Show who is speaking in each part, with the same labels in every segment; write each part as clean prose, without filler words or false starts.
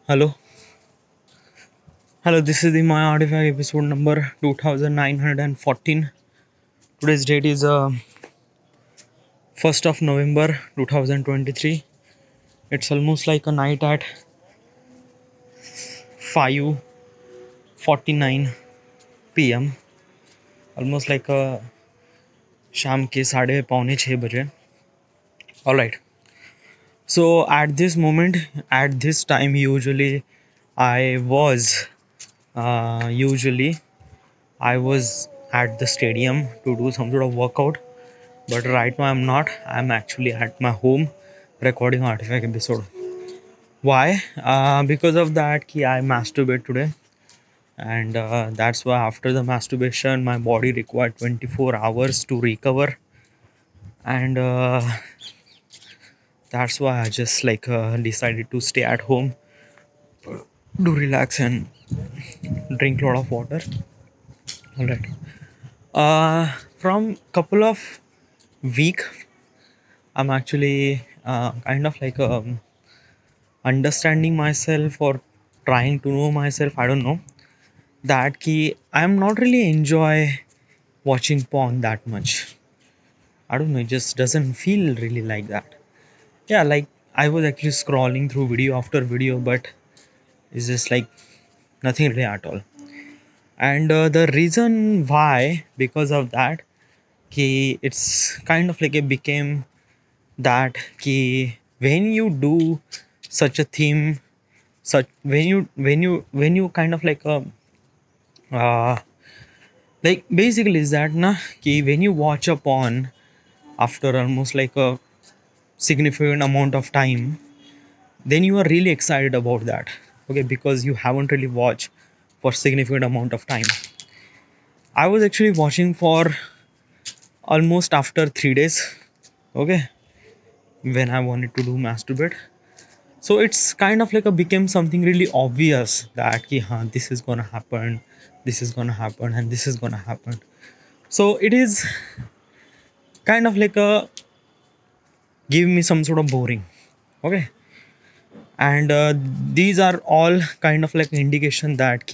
Speaker 1: Hello, hello. This is the My Artifact episode number 2914. Today's date is 1st of November 2023. It's almost like a night at 5:49 p.m. Almost like a शाम के साढ़े पौने छः बजे. All right. So at this moment, at this time, I was usually I was at the stadium to do some sort of workout. But right now I'm not. I'm actually at my home recording Artifact episode. Why? Because of that, I masturbate today, and that's why after the masturbation, my body required 24 hours to recover, and that's why I just decided to stay at home, do relax and drink a lot of water. All right. From couple of week, I'm actually kind of understanding myself or trying to know myself. I don't know that key. I'm not really enjoy watching porn that much. I don't know, it just doesn't feel really like that. Yeah, like I was actually scrolling through video after video, but it's just like nothing really at all. And the reason why, because of that, it's kind of like it became that when you do such a theme, such when you kind of uh, like basically is that na ki when you watch a porn after almost like a significant amount of time, then you are really excited about that. Okay, because you haven't really watched for significant amount of time. I was actually watching for almost after 3 days. Okay, when I wanted to do masturbate, so it's kind of like a became something really obvious that this is gonna happen, this is gonna happen, and this is gonna happen. So it is kind of like a give me some sort of boring. Okay, and these are all kind of like indication that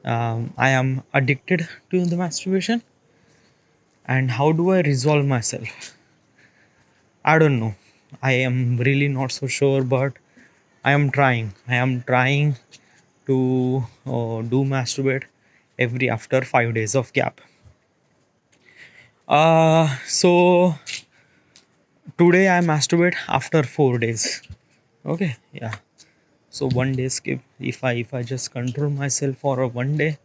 Speaker 1: I am addicted to the masturbation. And how do I resolve myself? I don't know, I am really not so sure, but I am trying to do masturbate every after 5 days of gap. So today I masturbate after 4 days. Okay, yeah. So one day skip. If I just control myself for a one day,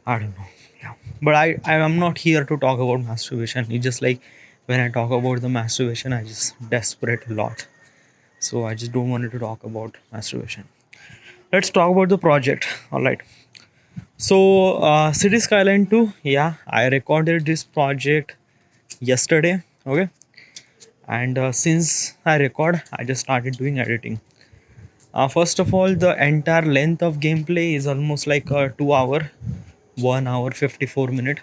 Speaker 1: I don't know. Yeah. But I am not here to talk about masturbation. It's just like when I talk about the masturbation, I just desperate a lot. So I just don't want to talk about masturbation. Let's talk about the project. All right. So City Skyline 2. Yeah, I recorded this project yesterday. Okay. And since I record, I just started doing editing. First of all, the entire length of gameplay is almost like a 2 hour, 1 hour 54 minute,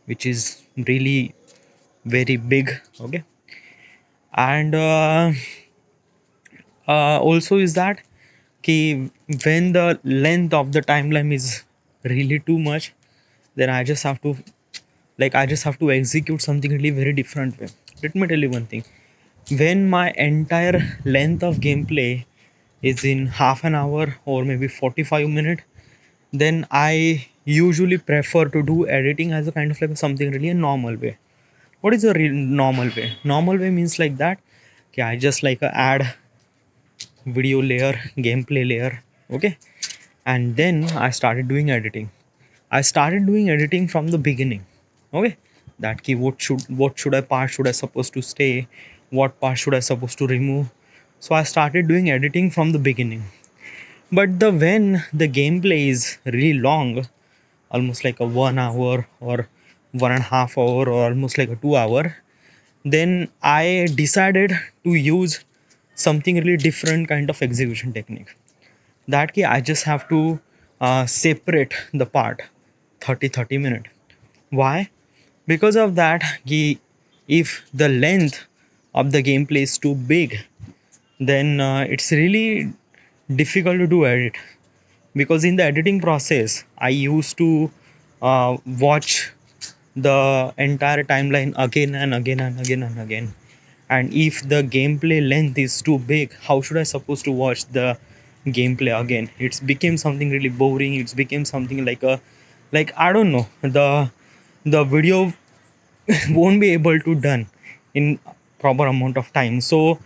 Speaker 1: which is really very big. Okay, and also is that when the length of the timeline is really too much, then I just have to execute something really very different way. Let me tell you one thing. When my entire length of gameplay is in half an hour or maybe 45 minutes, then I usually prefer to do editing as a kind of like something really a normal way. What is a real normal way? Normal way means like that. Okay, I just add video layer, gameplay layer. Okay, and then I started doing editing. I started doing editing from the beginning. Okay, that key what should I part should I supposed to stay, what part should I supposed to remove. So I started doing editing from the beginning. But the when the gameplay is really long, almost like a 1 hour or 1.5 hour or almost like a 2 hour, then I decided to use something really different kind of execution technique. That key I just have to separate the part 30 minutes. Why? Because of that if the length of the gameplay is too big, then it's really difficult to do edit, because in the editing process I used to watch the entire timeline again and again and again and again. And if the gameplay length is too big, how should I supposed to watch the gameplay again? It's became something really boring. It's became something like a, like, I don't know, the video won't be able to done in proper amount of time. So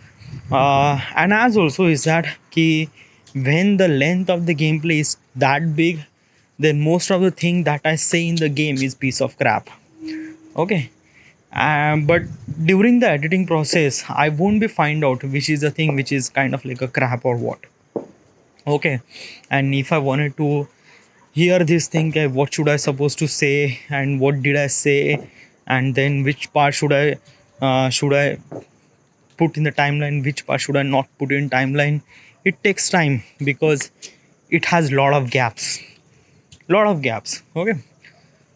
Speaker 1: and as also is that key, when the length of the gameplay is that big, then most of the thing that I say in the game is piece of crap. Okay. But during the editing process I won't be find out which is the thing which is kind of like a crap or what. Okay. And if I wanted to hear this thing, what should I supposed to say and what did I say, and then which part should I put in the timeline, which part should I not put in timeline. It takes time because it has lot of gaps. Okay.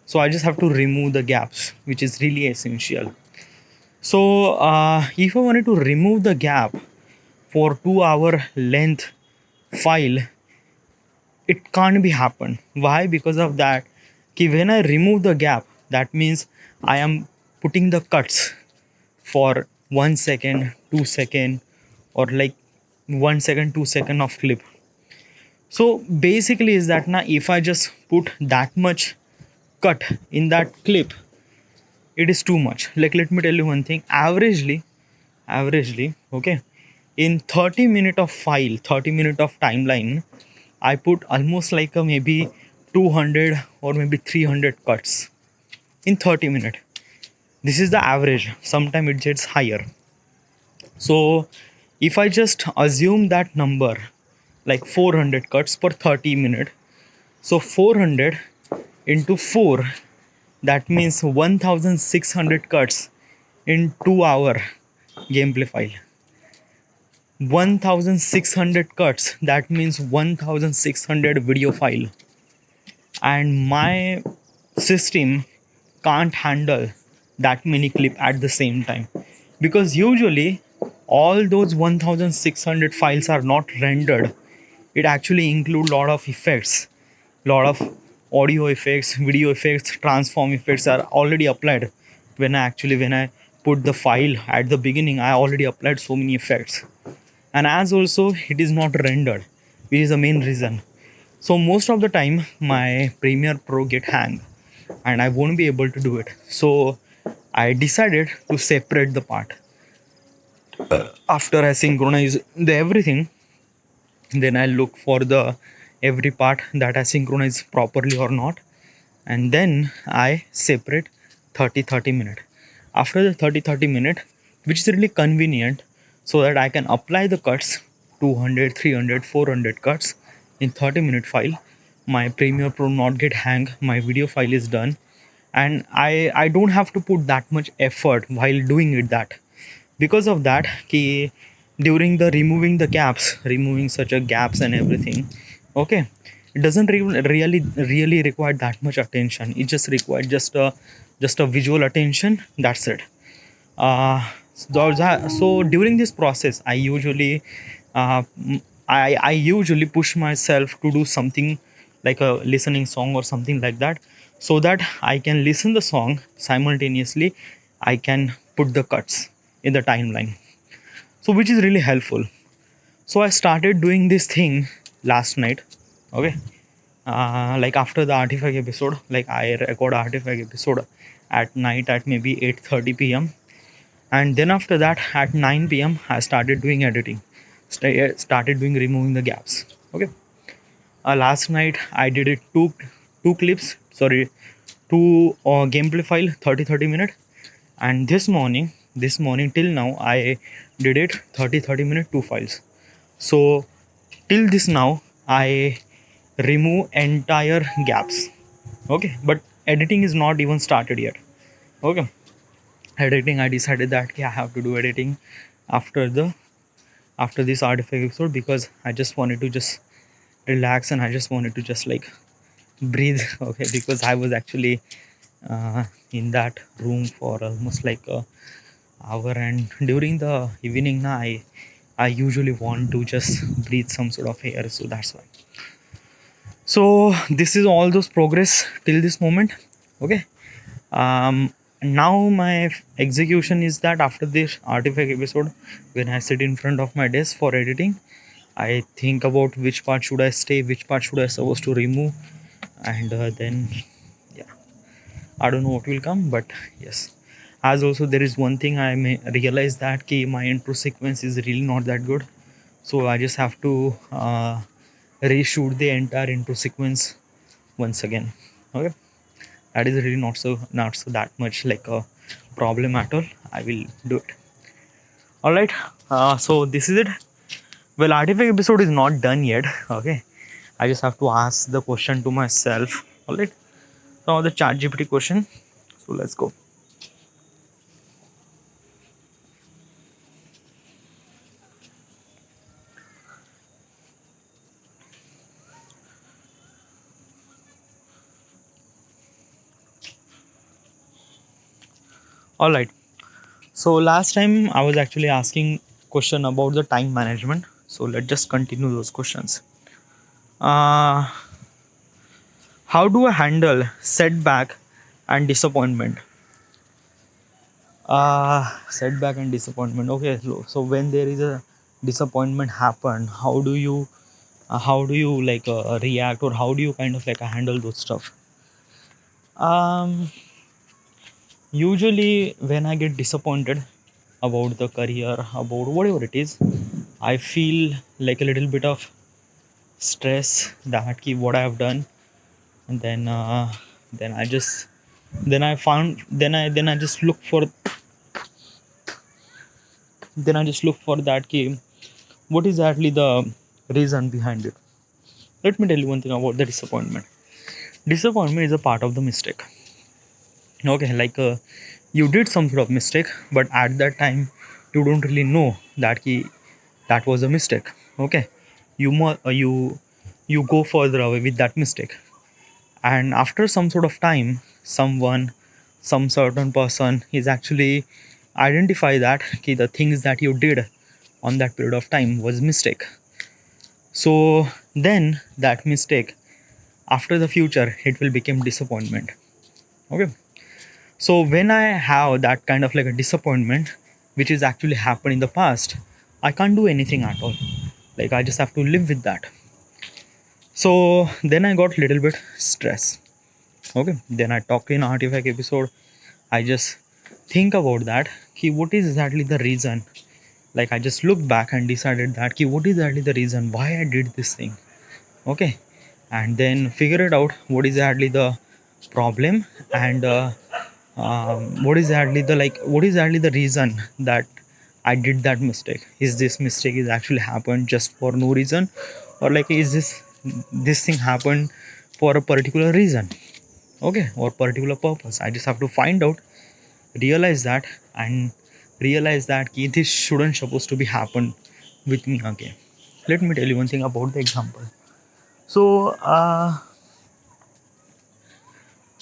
Speaker 1: So I just have to remove the gaps, which is really essential. So if I wanted to remove the gap for 2 hour length file, it can't be happen. Why? Because of that, when I remove the gap, that means I am putting the cuts for 1 second, 2 second, or like 1 second, 2 second of clip. So basically is that now if I just put that much cut in that clip, it is too much. Like, let me tell you one thing. Averagely, okay, in 30 minute of file, 30 minute of timeline, I put almost like a maybe 200 or maybe 300 cuts in 30 minute. This is the average. Sometimes it gets higher. So if I just assume that number, like 400 cuts per 30 minute, so 400 into 4, that means 1600 cuts in 2 hour gameplay file. 1600 cuts, that means 1600 video file. And my system can't handle that many clip at the same time, because usually all those 1600 files are not rendered. It actually include lot of effects, lot of audio effects, video effects, transform effects are already applied. When I put the file at the beginning, I already applied so many effects. And as also it is not rendered, which is the main reason. So most of the time my Premiere Pro get hang and I won't be able to do it. So I decided to separate the part. After I synchronize the everything, then I look for the every part that I synchronize properly or not, and then I separate 30 minute. After the 30 minute, which is really convenient, so that I can apply the cuts, 200, 300, 400 cuts in 30-minute file. My Premiere Pro not get hang, my video file is done, and I don't have to put that much effort while doing it. That because of that, ki during the removing such a gaps and everything, okay, it doesn't really require that much attention. It just required just a visual attention, that's it. So during this process I usually I usually push myself to do something like a listening song or something like that, so that I can listen the song simultaneously. I can put the cuts in the timeline, so which is really helpful. So I started doing this thing last night. Okay. Like after the artifact episode, like I record artifact episode at night at maybe 8:30 p.m, and then after that at 9 p.m I started doing editing. Started doing removing the gaps. Okay. Last night I did it two clips, sorry, two gameplay file, 30 minute. And this morning till now I did it 30 minute, two files. So till this now I remove entire gaps. Okay, but editing is not even started yet. Okay. Editing, I decided that I have to do editing after this artifact episode, because I just wanted to just relax and I just wanted to just like breathe. Okay, because I was actually in that room for almost like a hour, and during the evening now I usually want to just breathe some sort of air, so that's why. So this is all those progress till this moment. Okay. Now my execution is that after this artifact episode, when I sit in front of my desk for editing, I think about which part should I stay, which part should I supposed to remove, and then yeah, I don't know what will come, but yes. As also there is one thing I may realize that my intro sequence is really not that good, so I just have to reshoot the entire intro sequence once again. Okay, that is really not so that much like a problem at all. I will do it. All right. So this is it. Well, artifact episode is not done yet. Okay, I just have to ask the question to myself. All right. So the chat GPT question. So let's go. All right. So last time I was actually asking question about the time management. So let's just continue those questions. Uh, how do I handle setback and disappointment? Setback and disappointment. Okay, so when there is a disappointment happen, how do you like react, or how do you kind of like handle those stuff? Um, Usually when I get disappointed about the career, about whatever it is, I feel like a little bit of stress that what I have done, and then I just then I found then I just look for that what is actually the reason behind it. Let me tell you one thing about the disappointment. Disappointment is a part of the mistake. Okay, like you did some sort of mistake, but at that time you don't really know that was a mistake. Okay, you go further away with that mistake, and after some sort of time, some certain person is actually identify that the things that you did on that period of time was mistake. So then that mistake, after the future, it will become disappointment. Okay. So when I have that kind of like a disappointment, which is actually happened in the past, I can't do anything at all. Like I just have to live with that. So then I got little bit stress. Okay. Then I talk in artifact episode. I just think about that. What is exactly the reason? Like I just look back and decided that what is exactly the reason why I did this thing. Okay. And then figure it out what is exactly the problem, and what is actually the reason that I did that mistake. Is this mistake is actually happened just for no reason, or like is this thing happened for a particular reason? Okay, or particular purpose. I just have to find out, realize that, and realize that this shouldn't supposed to be happen with me again. Let me tell you one thing about the example. So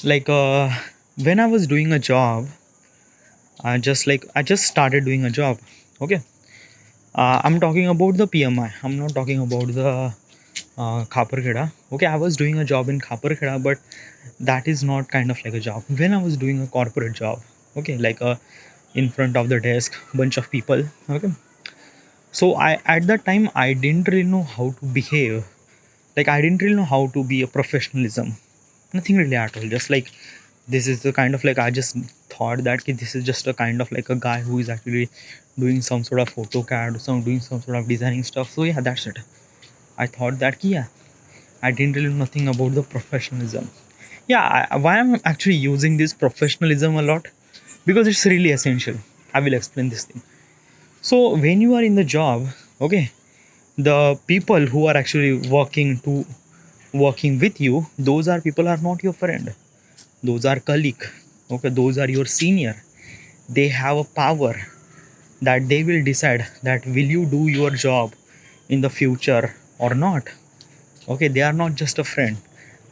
Speaker 1: like when I was doing a job, I just started doing a job. Okay. I'm talking about the PMI. I'm not talking about the Khaparkheda. Okay, I was doing a job in Khaparkheda, but that is not kind of like a job. When I was doing a corporate job, okay, like in front of the desk, bunch of people. Okay, so I at that time I didn't really know how to behave. Like I didn't really know how to be a professionalism. Nothing really at all. Just like this is the kind of like I just thought that this is just a kind of like a guy who is actually doing some sort of AutoCAD or doing some sort of designing stuff. So yeah, that's it. I thought that yeah, I didn't really know nothing about the professionalism. Yeah, why I'm actually using this professionalism a lot, because it's really essential. I will explain this thing. So when you are in the job, okay, the people who are actually working with you, those are people are not your friend. Those are colleague. Okay, those are your senior. They have a power that they will decide that will you do your job in the future or not. Okay, they are not just a friend.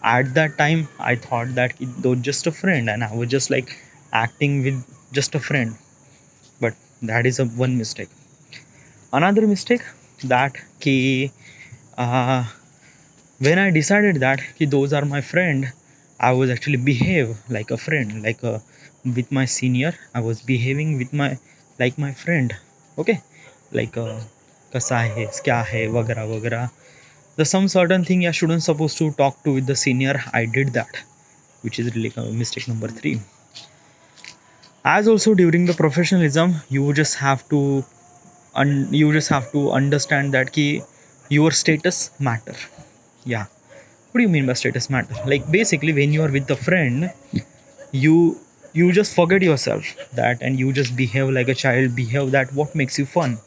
Speaker 1: At that time I thought that they were just a friend, and I was just like acting with just a friend. But that is a one mistake. Another mistake that ki when I decided that ki those are my friend, I was actually behave like a friend, like with my senior. I was behaving with my like my friend. Okay, like kasa hai, kya hai, वगैरह वगैरह. The some certain thing I shouldn't supposed to talk to with the senior. I did that, which is really mistake number three. As also during the professionalism, you just have to understand that ki your status matter. Yeah, what do you mean by status matter? Like basically when you are with a friend, you you just forget yourself that, and you just behave like a child, behave that what makes you fun.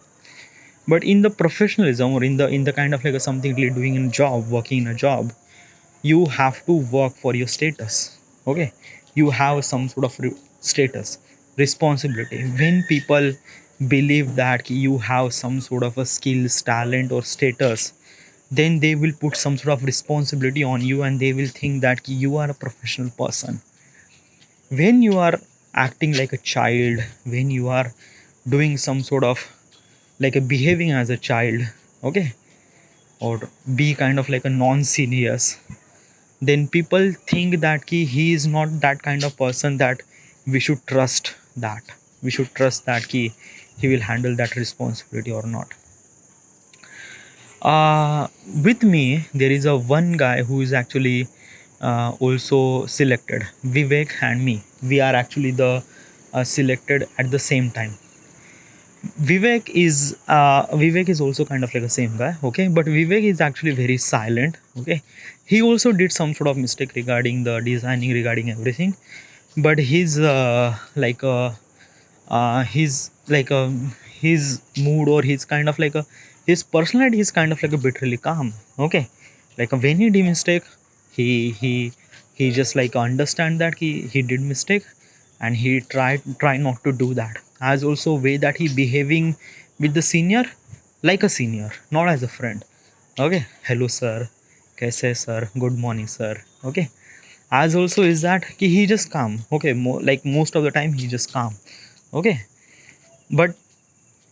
Speaker 1: But in the professionalism, or in the kind of like a something really doing in a job, working in a job, you have to work for your status. Okay, you have some sort of status, responsibility. When people believe that you have some sort of a skills, talent or status, then they will put some sort of responsibility on you, and they will think that you are a professional person. When you are acting like a child, when you are doing some sort of like a behaving as a child, okay, or be kind of like a non-serious, then people think that he is not that kind of person that we should trust, that we should trust that he will handle that responsibility or not. uh, with me there is a one guy who is actually also selected. Vivek and me, we are actually the selected at the same time. Vivek is also kind of like the same guy, okay, but Vivek is actually very silent, okay. He also did some sort of mistake regarding the designing, regarding everything, but his mood, or his kind of like a his personality is kind of like a bit really calm, okay. Like when he did mistake, he he he just like understand that he did mistake, and he try not to do that. As also way that he behaving with the senior, like a senior, not as a friend. Okay, hello sir, kaise hai, sir, good morning sir. Okay, as also is that he just calm, okay, like most of the time he just calm, okay. But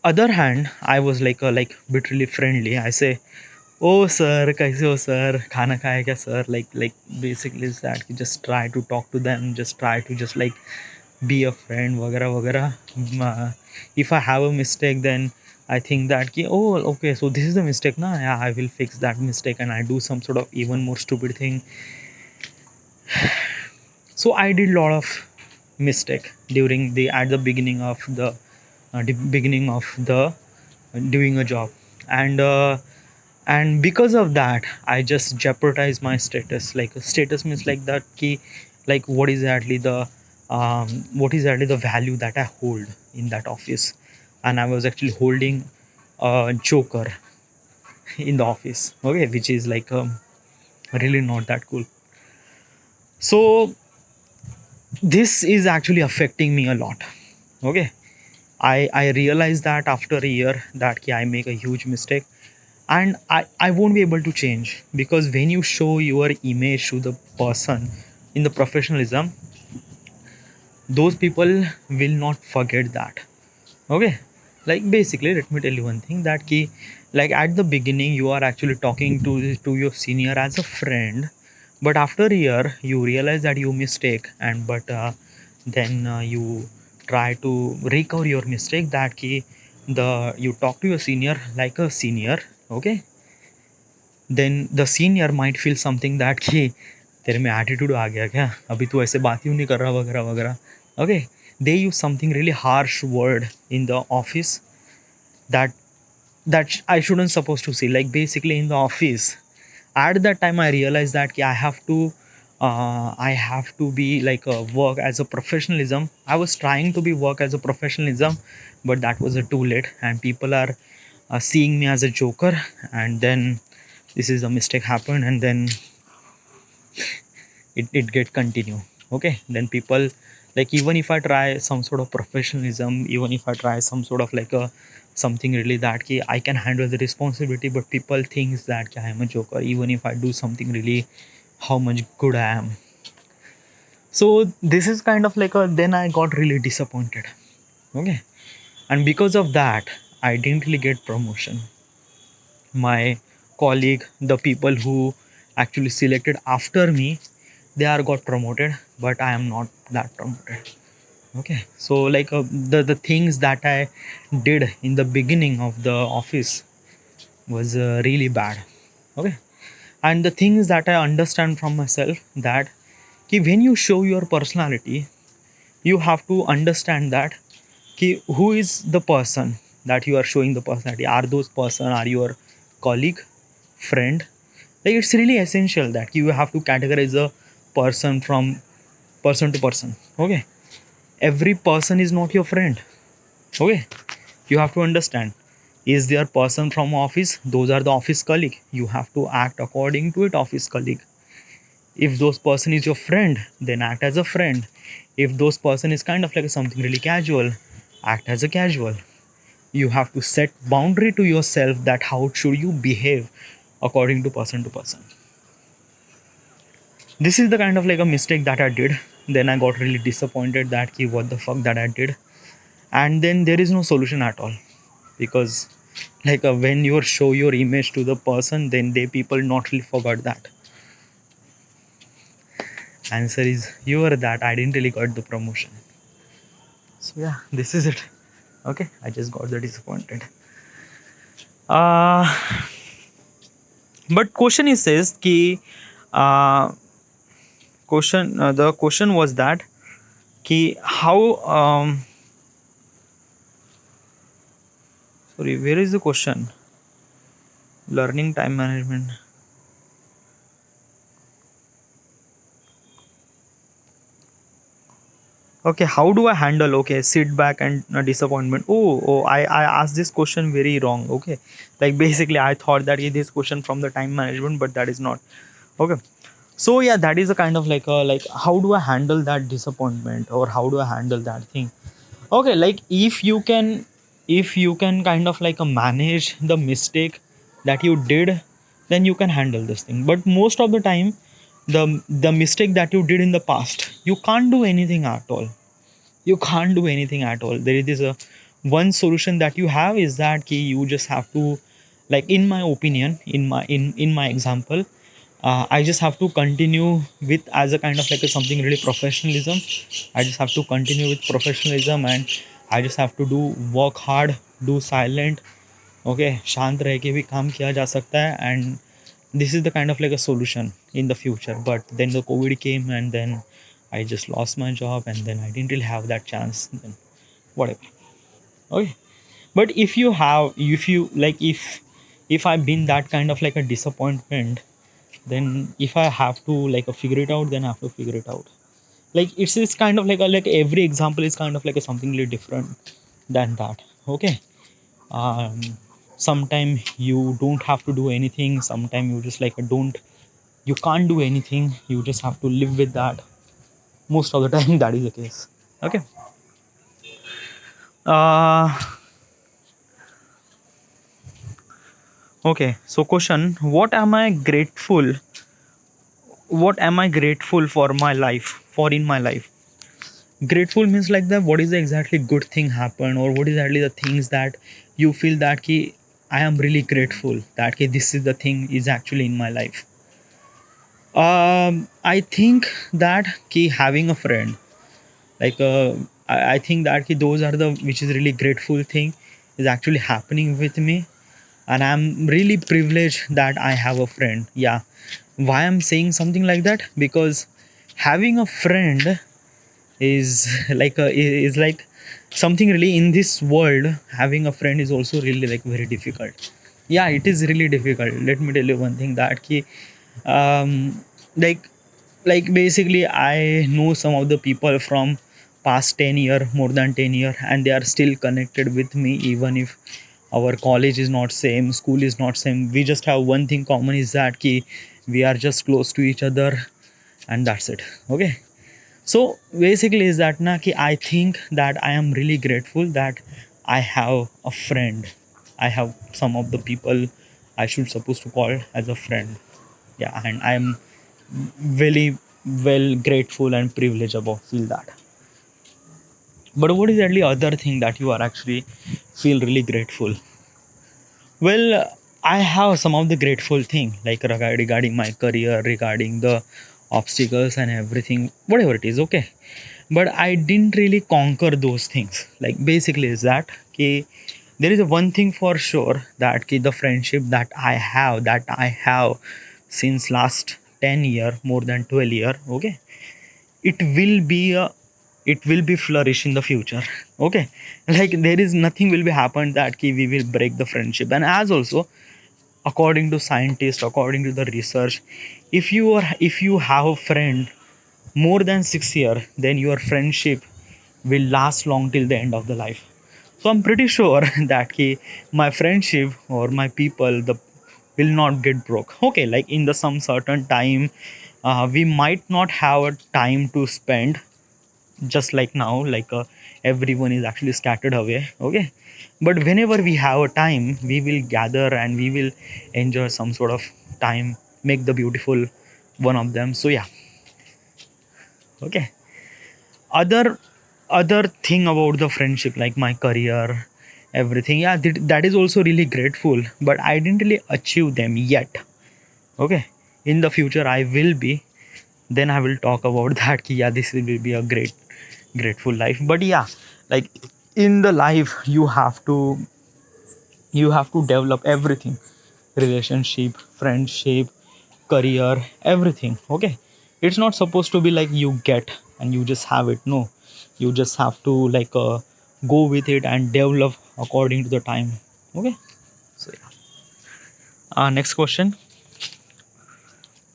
Speaker 1: other hand, I was like bit really friendly. I say, oh sir, kaise ho sir, khana khaya kya sir, like basically is that you just try to talk to them, just try to just like be a friend, वगैरह वगैरह. If I have a mistake, then I think that ki, oh okay, so this is the mistake na, yeah, I will fix that mistake, and I do some sort of even more stupid thing. So I did a lot of mistake during the at the beginning of the doing a job. And because of that I just jeopardize my status. Like status means like that key, like what is actually the value that I hold in that office. And I was actually holding a joker in the office, okay, which is like really not that cool. So this is actually affecting me a lot, okay. I realized that after a year that I make a huge mistake, and I won't be able to change, because when you show your image to the person in the professionalism, those people will not forget that, okay. Like basically let me tell you one thing, that key, like at the beginning you are actually talking to your senior as a friend, but after a year you realize that you mistake, and but then you try to recover your mistake, that key, the you talk to your senior like a senior, okay. Then the senior might feel something that कि तेरे में attitude आ गया क्या, अभी तू ऐसे बात ही नहीं कर रहा, वगैरह वगैरह, okay. They use something really harsh word in the office that I shouldn't supposed to see. Like basically in the office, at that time I realized that I have to be like a work as a professionalism. I was trying to be work as a professionalism, but that was too late, and people are seeing me as a joker. And then this is a mistake happened, and then it get continue, okay. Then people, like even if I try some sort of professionalism, even if I try some sort of like a something really that I can handle the responsibility, but people thinks that I am a joker, even if I do something really how much good I am. So this is kind of like a, then I got really disappointed, okay. And because of that I didn't really get promotion. My colleague, the people who actually selected after me, they are got promoted, but I am not that promoted. Okay, so like the things that I did in the beginning of the office was really bad. Okay, and the things that I understand from myself, that when you show your personality, you have to understand that who is the person that you are showing the personality. Are those person are your colleague, friend? Like, it's really essential that you have to categorize a person from person to person. Okay, every person is not your friend. Okay, you have to understand, is there person from office, those are the office colleague, you have to act according to it, office colleague. If those person is your friend, then act as a friend. If those person is kind of like something really casual, act as a casual. You have to set boundary to yourself that how should you behave according to person. This is the kind of like a mistake that I did. Then I got really disappointed that what the fuck that I did. And then there is no solution at all, because like when you show your image to the person, then they people not really forgot that. Answer is you are that I didn't really got the promotion. So yeah, this is it. Okay, I just got the disappointed. uh but question is says ki uh the question was that ki how sorry, where is the question? Learning time management. Okay, how do I handle, okay, sit back and disappointment? I asked this question very wrong. Okay, like basically I thought that this question from the time management, but that is not. Okay, so yeah, that is a kind of like a, like how do I handle that disappointment, or how do I handle that thing? Okay, like if you can kind of like manage the mistake that you did, then you can handle this thing. But most of the time, the mistake that you did in the past, you can't do anything at all. You can't do anything at all. There is this one solution that you have, is that you just have to, like in my opinion, in my example, I just have to continue with as a kind of like a something really professionalism. I just have to continue with professionalism, and I just have to do work hard, do silent. Okay, शांत रह के भी काम किया जा सकता है. And this is the kind of like a solution in the future. But then the COVID came, and then I just lost my job, and then I didn't really have that chance. Then whatever. Okay, but if you like, if I've been that kind of like a disappointment, then if I have to like figure it out, then I have to figure it out. Like it's kind of like like every example is kind of like a something really different than that. Okay, um sometime you don't have to do anything, sometime you just like don't, you can't do anything, you just have to live with that. Most of the time that is the case. Okay, uh okay, so question, what am I grateful for my life, for in my life? Grateful means like that, what is the exactly good thing happen, or what is exactly the things that you feel that ki I am really grateful that ki this is the thing is actually in my life. I think that ki having a friend, like I think that ki those are the which is really grateful thing is actually happening with me. And I'm really privileged that I have a friend. Yeah, why I'm saying something like that, because having a friend is is like something really in this world. Having a friend is also really like very difficult. Yeah, it is really difficult. Let me tell you one thing, that ki um like basically I know some of the people from past 10 year, more than 10 year, and they are still connected with me, even if our college is not same, school is not same. We just have one thing common, is that ki we are just close to each other, and that's it. Okay, so basically is that na ki I think that I am really grateful that I have a friend. I have some of the people I should supposed to call as a friend. Yeah, and I am very well grateful and privileged about feel that. But what is actually other thing that you are actually feel really grateful. Well, I have some of the grateful thing like regarding my career, regarding the obstacles and everything, whatever it is, okay. But I didn't really conquer those things. Like basically is that okay, there is a one thing for sure that okay, the friendship that I have since last 10 year, more than 12 year, okay, it will be a it will be flourish in the future. Okay, like there is nothing will be happen that ki we will break the friendship. And as also according to scientists, according to the research, if you have a friend more than 6 year, then your friendship will last long till the end of the life. So I'm pretty sure that ki my friendship or my people the will not get broke. Okay, like in the some certain time, we might not have a time to spend just like now, like everyone is actually scattered away, okay. But whenever we have a time, we will gather and we will enjoy some sort of time, make the beautiful one of them. So yeah, okay. Other other thing about the friendship, like my career, everything, yeah, that is also really grateful, but I didn't really achieve them yet, okay. In the future I will be, then I will talk about that ki, yeah, this will be a grateful life. But yeah, like in the life you have to develop everything: relationship, friendship, career, everything, okay. It's not supposed to be like you get and you just have it. No, you just have to like go with it and develop according to the time, okay. So yeah. Next question.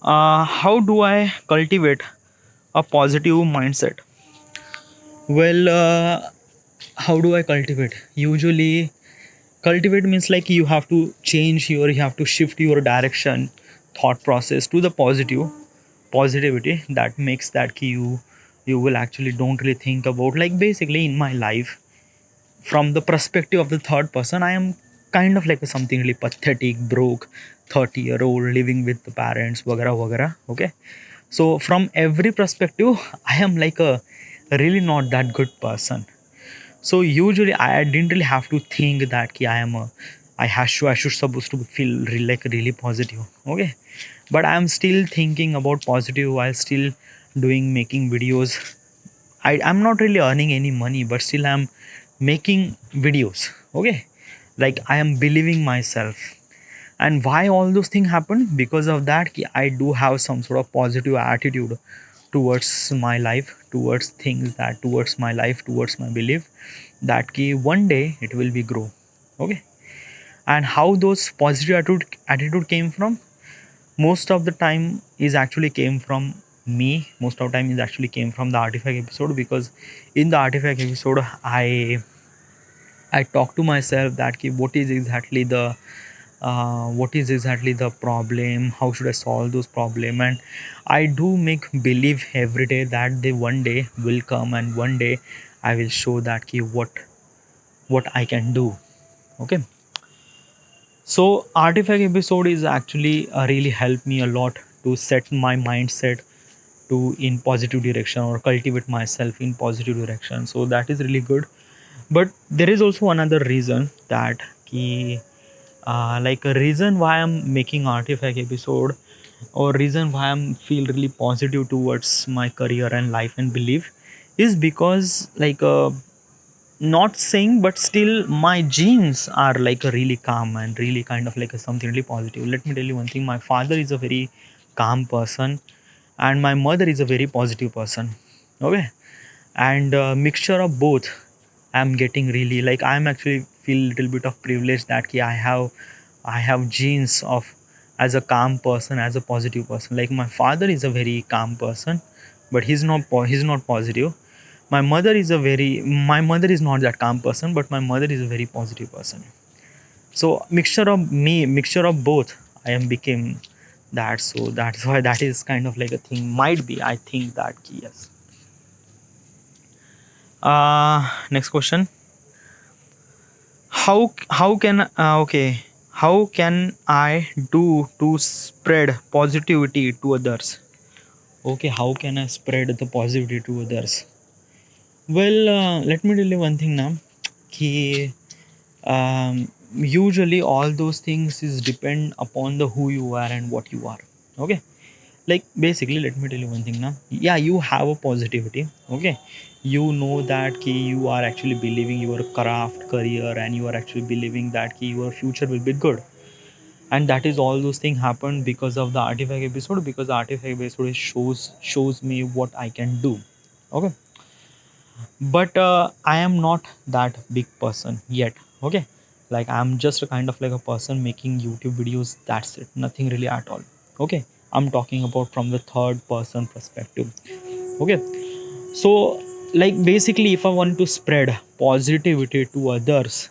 Speaker 1: How do I cultivate a positive mindset? Well, how do I cultivate? Usually cultivate means like you have to shift your direction, thought process to the positivity. That makes that key you will actually don't really think about, like basically in my life, from the perspective of the third person, I am kind of like a something really pathetic, broke 30-year-old living with the parents, wagara wagara, okay. So from every perspective I am like a really not that good person. So usually I didn't really have to think that ki I am a I should supposed to feel really, like really positive. Okay. But I am still thinking about positive while still doing making videos. I'm not really earning any money, but still I'm making videos. Okay. Like I am believing myself. And why all those things happen? Because of that ki I do have some sort of positive attitude towards my life, towards things, that towards my life, towards my belief that ki one day it will be grow, okay. And how those positive attitude came from, most of the time is actually came from me, most of the time is actually came from the artifact episode. Because in the artifact episode I talk to myself that ki what is exactly the problem, how should I solve those problem. And I do make believe every day that the one day will come and one day I will show that ki what I can do, okay. So artifact episode is actually really helped me a lot to set my mindset to in positive direction or cultivate myself in positive direction. So that is really good. But there is also another reason that ki like a reason why I'm making artifact episode, or reason why I'm feel really positive towards my career and life and belief, is because like not saying, but still my genes are like a really calm and really kind of like a something really positive. Let me tell you one thing: my father is a very calm person and my mother is a very positive person, okay. And mixture of both, I'm getting really like I'm actually feel little bit of privilege that ki I have genes of as a calm person, as a positive person. Like my father is a very calm person, but he's not positive. My mother is not that calm person, but my mother is a very positive person. So mixture of both, I am became that. So that's why that is kind of like a thing. Might be, I think that yes. Next question. How can okay, how can I do to spread positivity to others? Okay, how can I spread the positivity to others? Well, let me tell you one thing now. Ki Usually all those things is depend upon the who you are and what you are. Okay, like basically let me tell you one thing now. Yeah, you have a positivity. Okay, you know that ki you are actually believing your craft career, and you are actually believing that ki your future will be good. And that is all those things happen because of the artifact episode, because the artifact episode shows me what I can do. Okay, but I am not that big person yet. Okay, like I'm just a kind of like a person making YouTube videos, that's it, nothing really at all. Okay, I'm talking about from the third person perspective. Okay, so like basically if I want to spread positivity to others,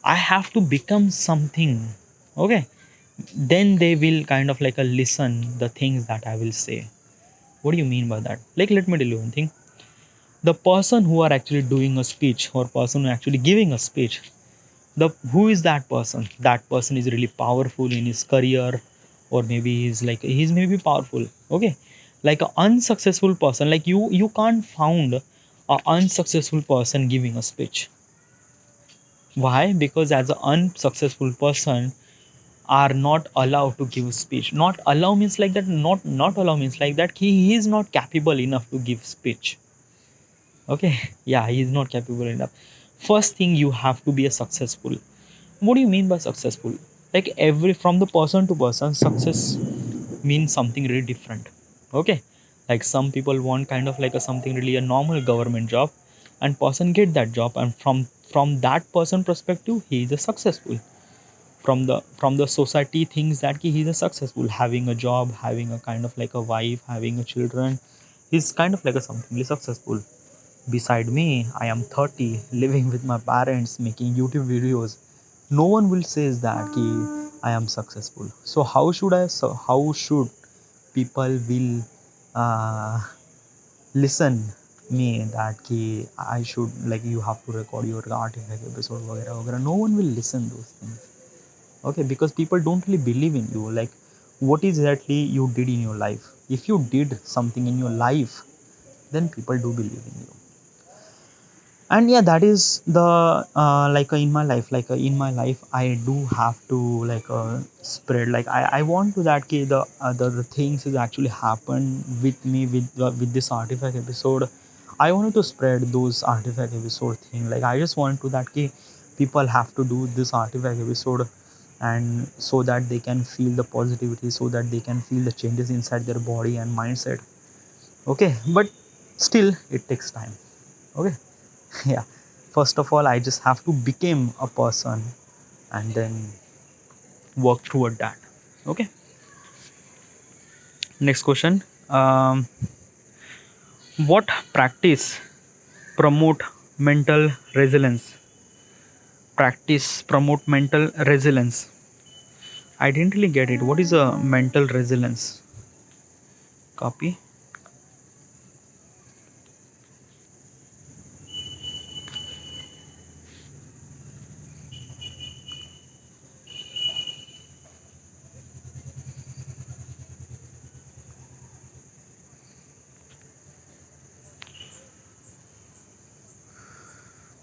Speaker 1: I have to become something. Okay, then they will kind of like a listen the things that I will say. What do you mean by that? Like let me tell you one thing. The person who are actually doing a speech, or person who actually giving a speech, the who is that person? That person is really powerful in his career, or maybe he's maybe powerful. Okay, like an unsuccessful person, like you can't found a unsuccessful person giving a speech. Why? Because as an unsuccessful person are not allowed to give speech. Not allow means like that, not allow means like that he is not capable enough to give speech. Okay, yeah, he is not capable enough. First thing, you have to be a successful. What do you mean by successful? Like every from the person to person, success means something really different. Okay, like some people want kind of like a something really a normal government job, and person get that job, and from that person perspective he is a successful. From the society thinks that he is a successful, having a job, having a kind of like a wife, having a children, he's kind of like a something really successful. Beside me, I am 30, living with my parents, making YouTube videos. No one will say that ki I am successful. So how should people will uh, listen me that ki I should, like you have to record your artifact episode वगैरह वगैरह. No one will listen those things. Okay, because people don't really believe in you. Like what exactly you did in your life. If you did something in your life, then people do believe in you. And yeah, that is the in my life I do have to spread, like I want to that ki the things is actually happen with me with this artifact episode. I wanted to spread those artifact episode thing, like I just want to that ki people have to do this artifact episode, and so that they can feel the positivity, so that they can feel the changes inside their body and mindset. Okay, but still it takes time. Okay, yeah, first of all I just have to become a person, and then work toward that. Okay, next question. What practice promote mental resilience? Practice promote mental resilience. I didn't really get it. What is a mental resilience? Copy.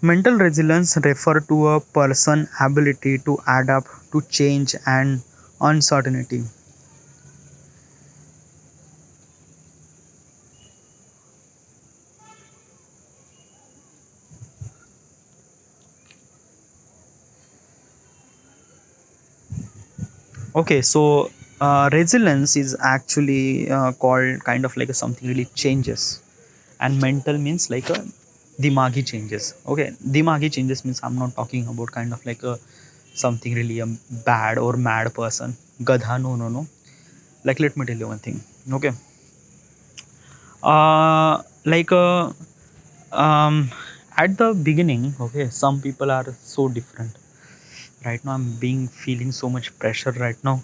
Speaker 1: Mental resilience refer to a person ability to adapt to change and uncertainty. Okay, so resilience is actually called kind of like a something really changes, and mental means like a dimagi changes. Okay, dimagi changes means I'm not talking about kind of like a something really a bad or mad person. Gadha, no, no, no. Like let me tell you one thing. Okay, like um, at the beginning, okay, some people are so different. Right now, I'm being feeling so much pressure right now.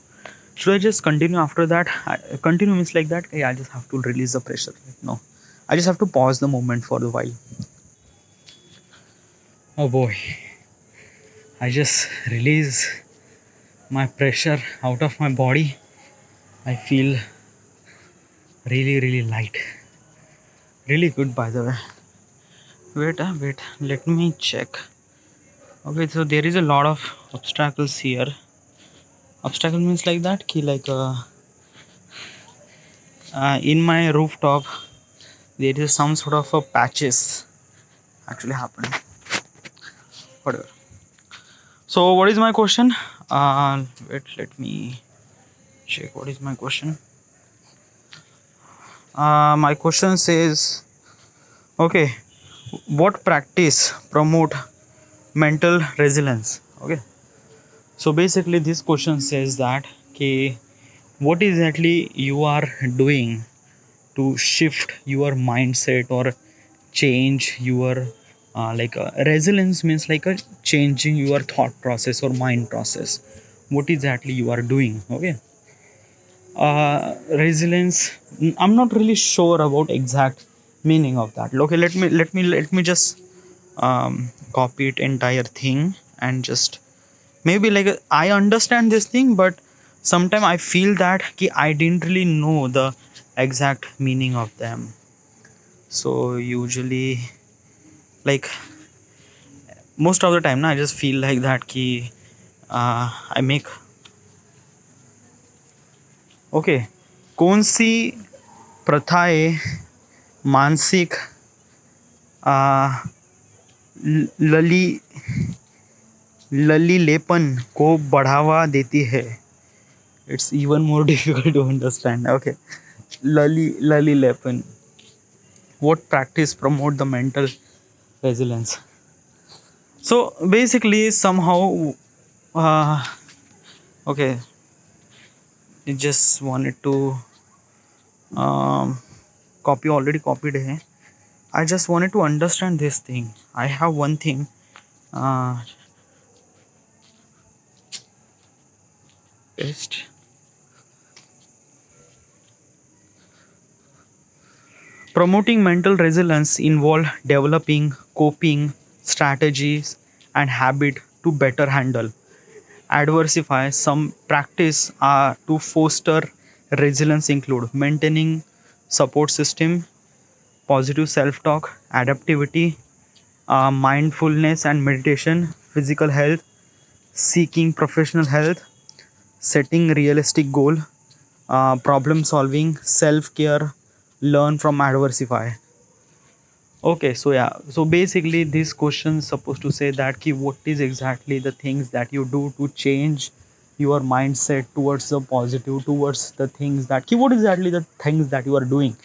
Speaker 1: Should I just continue after that? Continue means like that. Yeah, I just have to release the pressure right now. I just have to pause the moment for a while. Oh boy, I just release my pressure out of my body. I feel really, really light. Really good, by the way. Wait, wait. Let me check. Okay, so there is a lot of obstacles here. Obstacle means like that ki like in my rooftop there is some sort of a patches actually happening. Whatever. So what is my question? Wait, let me check what is my question. My question says, okay, what practice promote mental resilience? Okay, so basically this question says that okay, what exactly you are doing to shift your mindset or change your resilience means like a changing your thought process or mind process. What exactly you are doing? Okay, resilience, I'm not really sure about exact meaning of that. Okay, let me just copy it entire thing and just maybe like I understand this thing, but sometimes I feel that ki I didn't really know the exact meaning of them. So usually like most of the time na, I just feel like that ki I make okay, कौन सी प्रथाएं मानसिक लली ललीलेपन को बढ़ावा देती है. It's even more difficult to understand. Okay, lalilepan. What practice promote the mental resilience? So basically somehow uh, okay, I just wanted to um, copy, already copied hai. I just wanted to understand this thing. I have one thing. Uh, paste. Promoting mental resilience involve developing coping strategies and habit to better handle adversify. Some practice are to foster resilience include maintaining support system, positive self-talk, adaptivity, mindfulness and meditation, physical health, seeking professional health, setting realistic goal, problem solving, self-care, learn from adversify. Okay, so yeah, so basically this question is supposed to say that ki what is exactly the things that you do to change your mindset towards the positive, towards the things that ki what exactly the things that you are doing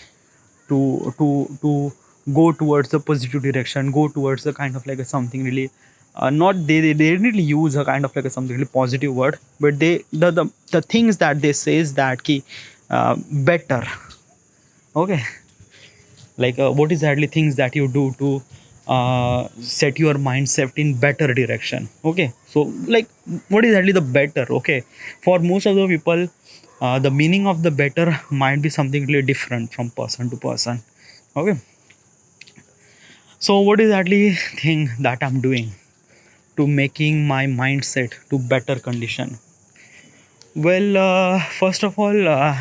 Speaker 1: to go towards the positive direction, go towards the kind of like a something really not they didn't really use a kind of like a something really positive word, but the things that they say is that ki better. Okay, like what exactly things that you do to set your mindset in better direction. Okay, so like what is exactly the better? Okay, for most of the people the meaning of the better might be something really different from person to person. Okay, so what is exactly thing that I'm doing to making my mindset to better condition? Well, first of all,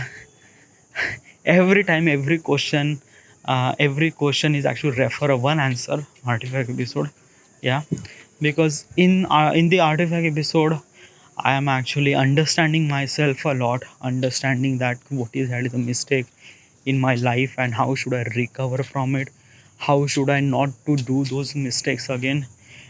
Speaker 1: every time every question is actually refer a one answer artifact episode. Yeah, because in the artifact episode I am actually understanding myself a lot, understanding that what is really the mistake in my life and how should I recover from it, how should I not to do those mistakes again.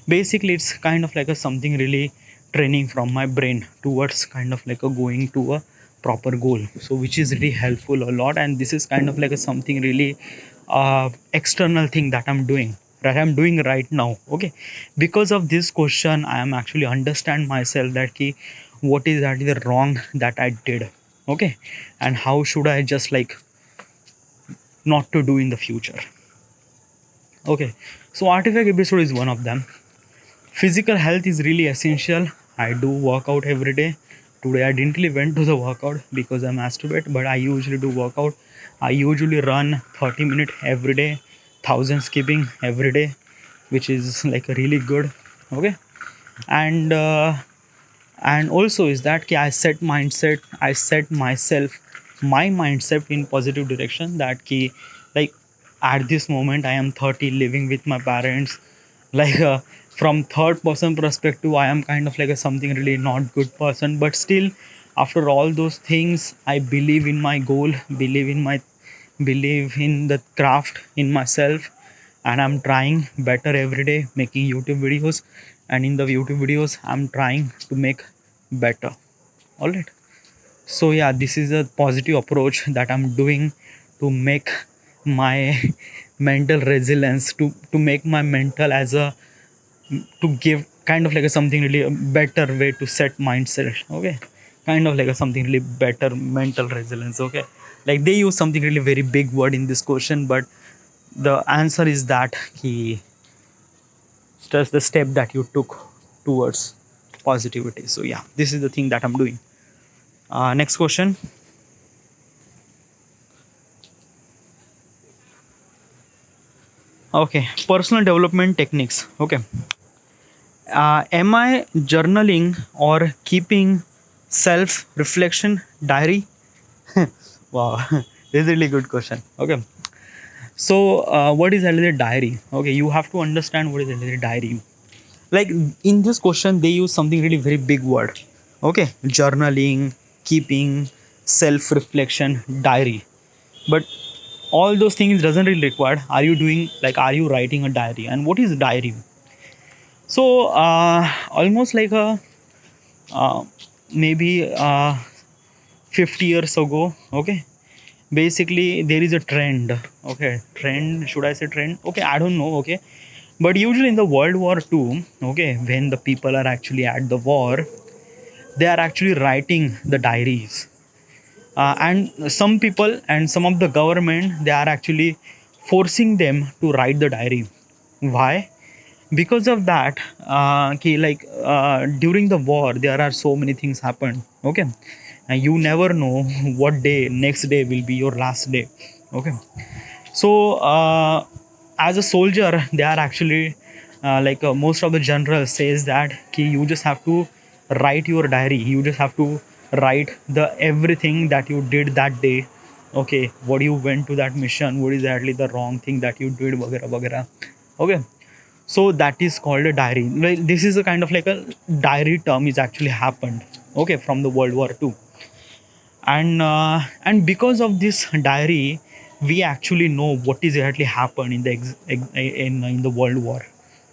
Speaker 1: Basically it's kind of like a something really training from my brain towards kind of like a going to a proper goal, so which is really helpful a lot. And this is kind of like a something really external thing that I'm doing right now. Okay, because of this question I am actually understand myself that ki what is actually the wrong that I did. Okay, and how should I just like not to do in the future. Okay, so artifact episode is one of them. Physical health is really essential. I do workout every day. Today I didn't really went to the workout because I masturbate, but I usually do workout. I usually run 30 minutes every day, 1,000 skipping every day, which is like really good. Okay, and also is that ki I set myself my mindset in positive direction that ki like at this moment I am 30 living with my parents, like from third person perspective, I am kind of like a something really not good person, but still after all those things, I believe in my goal, believe in the craft in myself, and I'm trying better every day, making YouTube videos, and in the YouTube videos I'm trying to make better. All right, so yeah, this is a positive approach that I'm doing to make my mental resilience, to make my mental as a, to give kind of like a something really a better way to set mindset. Okay, kind of like a something really better mental resilience. Okay, like they use something really very big word in this question, but the answer is that he just the step that you took towards positivity. So yeah, this is the thing that I'm doing. Next question. Okay, personal development techniques. Okay, am I journaling or keeping self reflection diary? Wow, this is a really good question. Okay, so what is actually a diary? Okay, you have to understand what is actually a diary. Like in this question, they use something really very big word. Okay, journaling, keeping, self reflection, diary. But all those things doesn't really require. Are you doing like? Are you writing a diary? And what is diary? So almost like a uh, maybe 50 years ago. Okay, basically there is a trend. Okay, trend, should I say trend? Okay, I don't know. Okay, but usually in the World War II, okay, when the people are actually at the war, they are actually writing the diaries, and some people and some of the government, they are actually forcing them to write the diary. Why? Because of that, during the war there are so many things happen. Okay, and you never know what day, next day will be your last day. Okay, so as a soldier, they are actually most of the generals says that you just have to write your diary, you just have to write the everything that you did that day. Okay, what you went to that mission, what is actually the wrong thing that you did, vagara vagara. Okay, so that is called a diary. Like, this is a kind of like a diary term is actually happened, okay, from the World War II. And because of this diary, we actually know what is exactly happened in the in the world war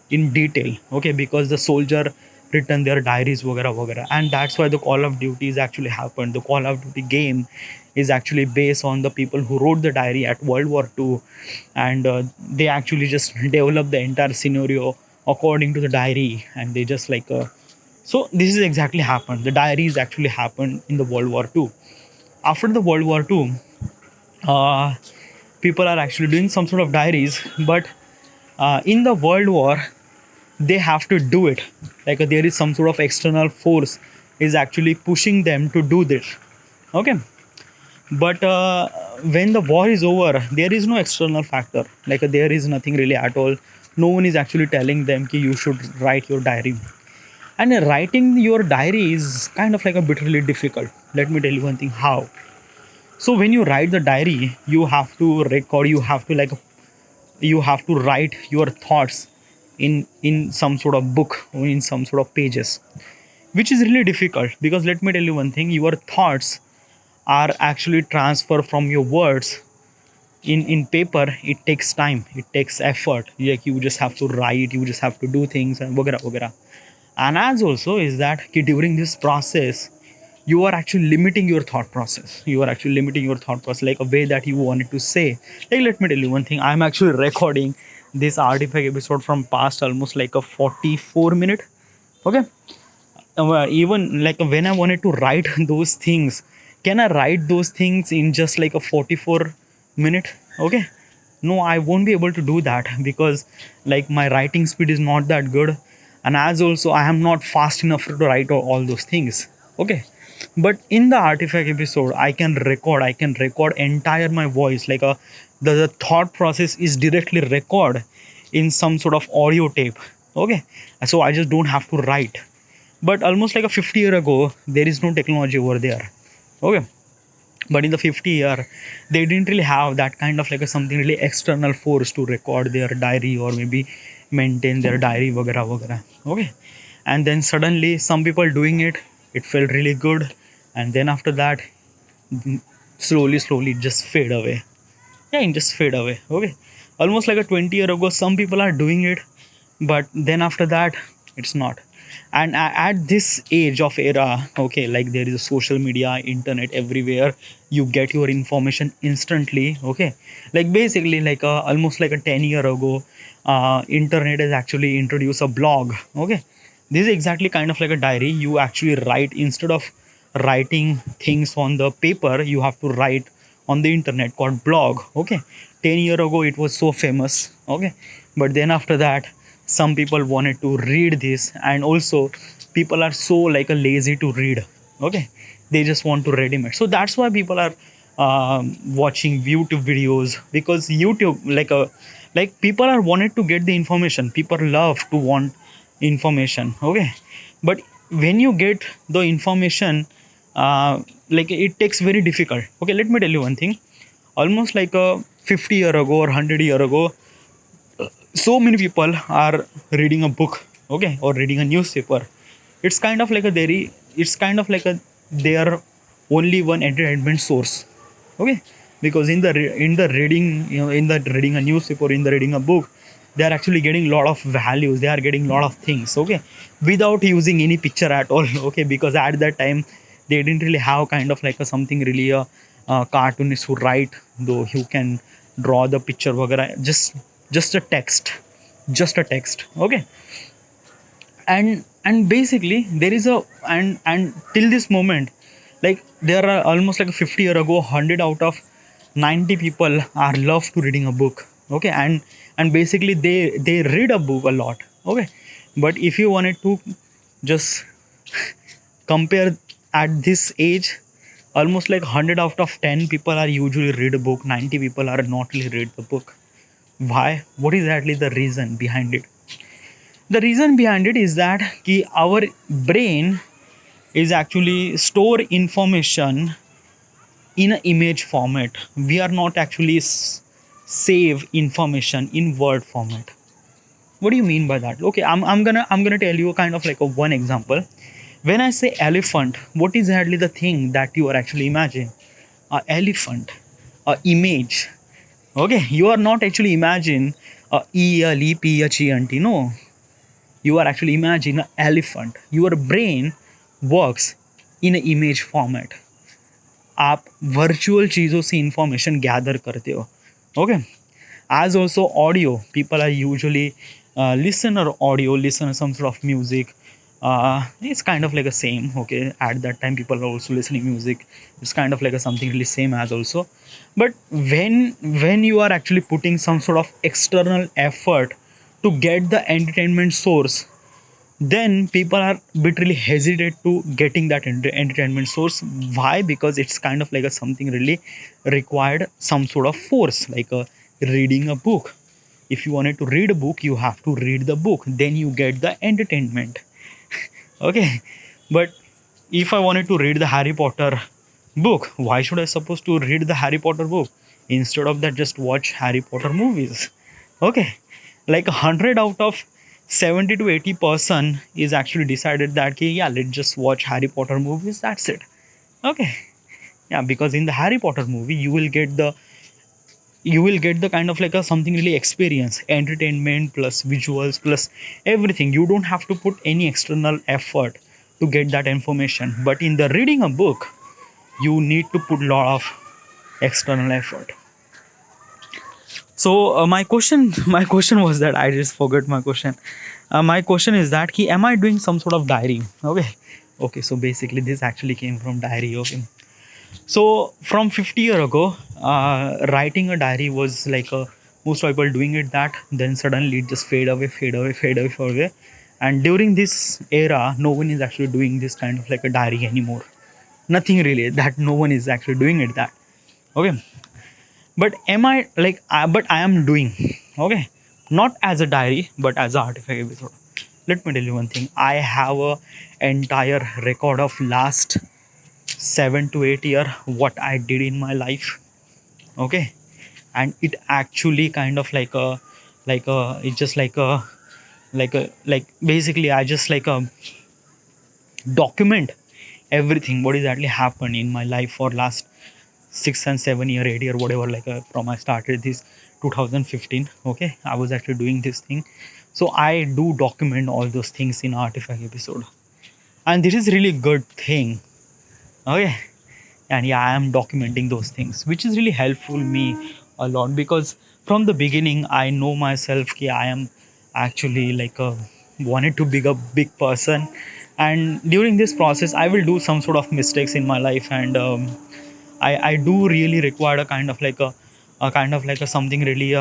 Speaker 1: in detail. Okay, because the soldier written their diaries, vagara vagara, and that's why the Call of Duty is actually happened. The Call of Duty game is actually based on the people who wrote the diary at World War II, and they actually just develop the entire scenario according to the diary, and they just so this is exactly happened. The diaries actually happened in the World War II. After the World War II, uh, people are actually doing some sort of diaries, but in the world war, they have to do it. Like there is some sort of external force is actually pushing them to do this. Okay, but when the war is over, there is no external factor. Like there is nothing really at all. No one is actually telling them ki you should write your diary. And writing your diary is kind of like a bit really difficult. Let me tell you one thing how. So when you write the diary, you have to record, you have to you have to write your thoughts in some sort of book or in some sort of pages, which is really difficult. Because let me tell you one thing, your thoughts are actually transferred from your words in paper. It takes time, it takes effort. Like you just have to write, you just have to do things and vagara vagara. And as also is that during this process, you are actually limiting your thought process, you are actually limiting your thought process, like a way that you wanted to say. Like let me tell you one thing, I'm actually recording this artifact episode from past almost like a 44 minute. Okay, even like when I wanted to write those things, can I write those things in just like a 44 minute? Okay, no, I won't be able to do that, because like my writing speed is not that good, and as also I am not fast enough to write all those things. Okay, but in the artifact episode, I can record entire my voice, like the thought process is directly record in some sort of audio tape. Okay, so I just don't have to write. But almost like a 50 year ago, there is no technology over there. Okay, but in the 50 year, they didn't really have that kind of like a something really external force to record their diary, or maybe maintain their diary वगैरह. Okay, and then suddenly some people doing it, it felt really good, and then after that, slowly it just fade away. Yeah, it just fade away. Okay, almost like a 20-year ago, some people are doing it, but then after that, it's not. And at this age of era, okay, like there is a social media, internet everywhere, you get your information instantly. Okay, like basically like almost like a 10-year ago, internet has actually introduced a blog. Okay, this is exactly kind of like a diary. You actually write, instead of writing things on the paper, you have to write on the internet, called blog. Okay, 10 year ago it was so famous. Okay, but then after that, some people wanted to read this, and also people are so like a lazy to read. Okay, they just want to ready made, so that's why people are watching YouTube videos, because YouTube like people are wanted to get the information, people love to want information. Okay, but when you get the information, like it takes very difficult. Okay, let me tell you one thing. Almost like a 50-year ago or 100-year ago, so many people are reading a book, okay, or reading a newspaper. It's kind of like a very, it's kind of like a their only one entertainment source. Okay, because in the reading, in the reading a newspaper, in the reading a book, they are actually getting a lot of values, they are getting a lot of things. Okay, without using any picture at all. Okay, because at that time they didn't really have kind of like a something really cartoonist who write, though you can draw the picture वगैरह, just a text, just a text. Okay, and basically there is a, and till this moment, like there are almost like 50 year ago, 100 out of 90 people are love to reading a book. Okay, and basically they read a book a lot. Okay, but if you wanted to just compare at this age, almost like 100 out of 10 people are usually read a book, 90 people are not really read the book. Why? What is actually the reason behind it? The reason behind it is that our brain is actually store information in an image format. We are not actually save information in word format. What do you mean by that? Okay, I'm gonna tell you kind of like a one example. When I say elephant, what is actually the thing that you are actually imagining? A elephant, a image. Okay, you are not actually imagine a e a leap e a chi anti. No, you are actually imagine an elephant. Your brain works in an image format. आप virtual चीज़ों से information gather करते हो. Okay, as also audio, people are usually listen or audio, listen to some sort of music. It's kind of like a same. Okay, at that time people are also listening music. It's kind of like a something really same as also. But when you are actually putting some sort of external effort to get the entertainment source, then people are bit really hesitate to getting that entertainment source. Why? Because it's kind of like a something really required some sort of force, like a reading a book. If you wanted to read a book, you have to read the book, then you get the entertainment. Okay, but if I wanted to read the Harry Potter book, why should I supposed to read the Harry Potter book? Instead of that, just watch Harry Potter movies. Okay, like 100 out of 70 to 80% is actually decided that okay, yeah, let's just watch Harry Potter movies, that's it. Okay, yeah, because in the Harry Potter movie you will get the kind of like a something really experience, entertainment plus visuals plus everything. You don't have to put any external effort to get that information, but in the reading a book you need to put a lot of external effort. So my question was that I just forgot my question. My question is that am I doing some sort of diary? Okay, so basically this actually came from diary. Okay, so from 50 year ago, writing a diary was like most people doing it, that then suddenly it just fade away, and during this era no one is actually doing this kind of like a diary anymore. Nothing really, that no one is actually doing it that. Okay, but am I like but I am doing. Okay, not as a diary but as an artifact episode. Let me tell you one thing. I have a entire record of last 7 to 8 year what I did in my life. Okay, and it actually kind of like a it's just like a like basically I just document everything what is actually happened in my life for last 6 and 7 year 8 year whatever, from I started this 2015. Okay, I was actually doing this thing, so I do document all those things in artifact episode, and this is really good thing. Okay, and yeah, I am documenting those things, which is really helpful me a lot, because from the beginning I know myself ki I am actually like a wanted to be a big person, and during this process I will do some sort of mistakes in my life, and I do really require a kind of like a something really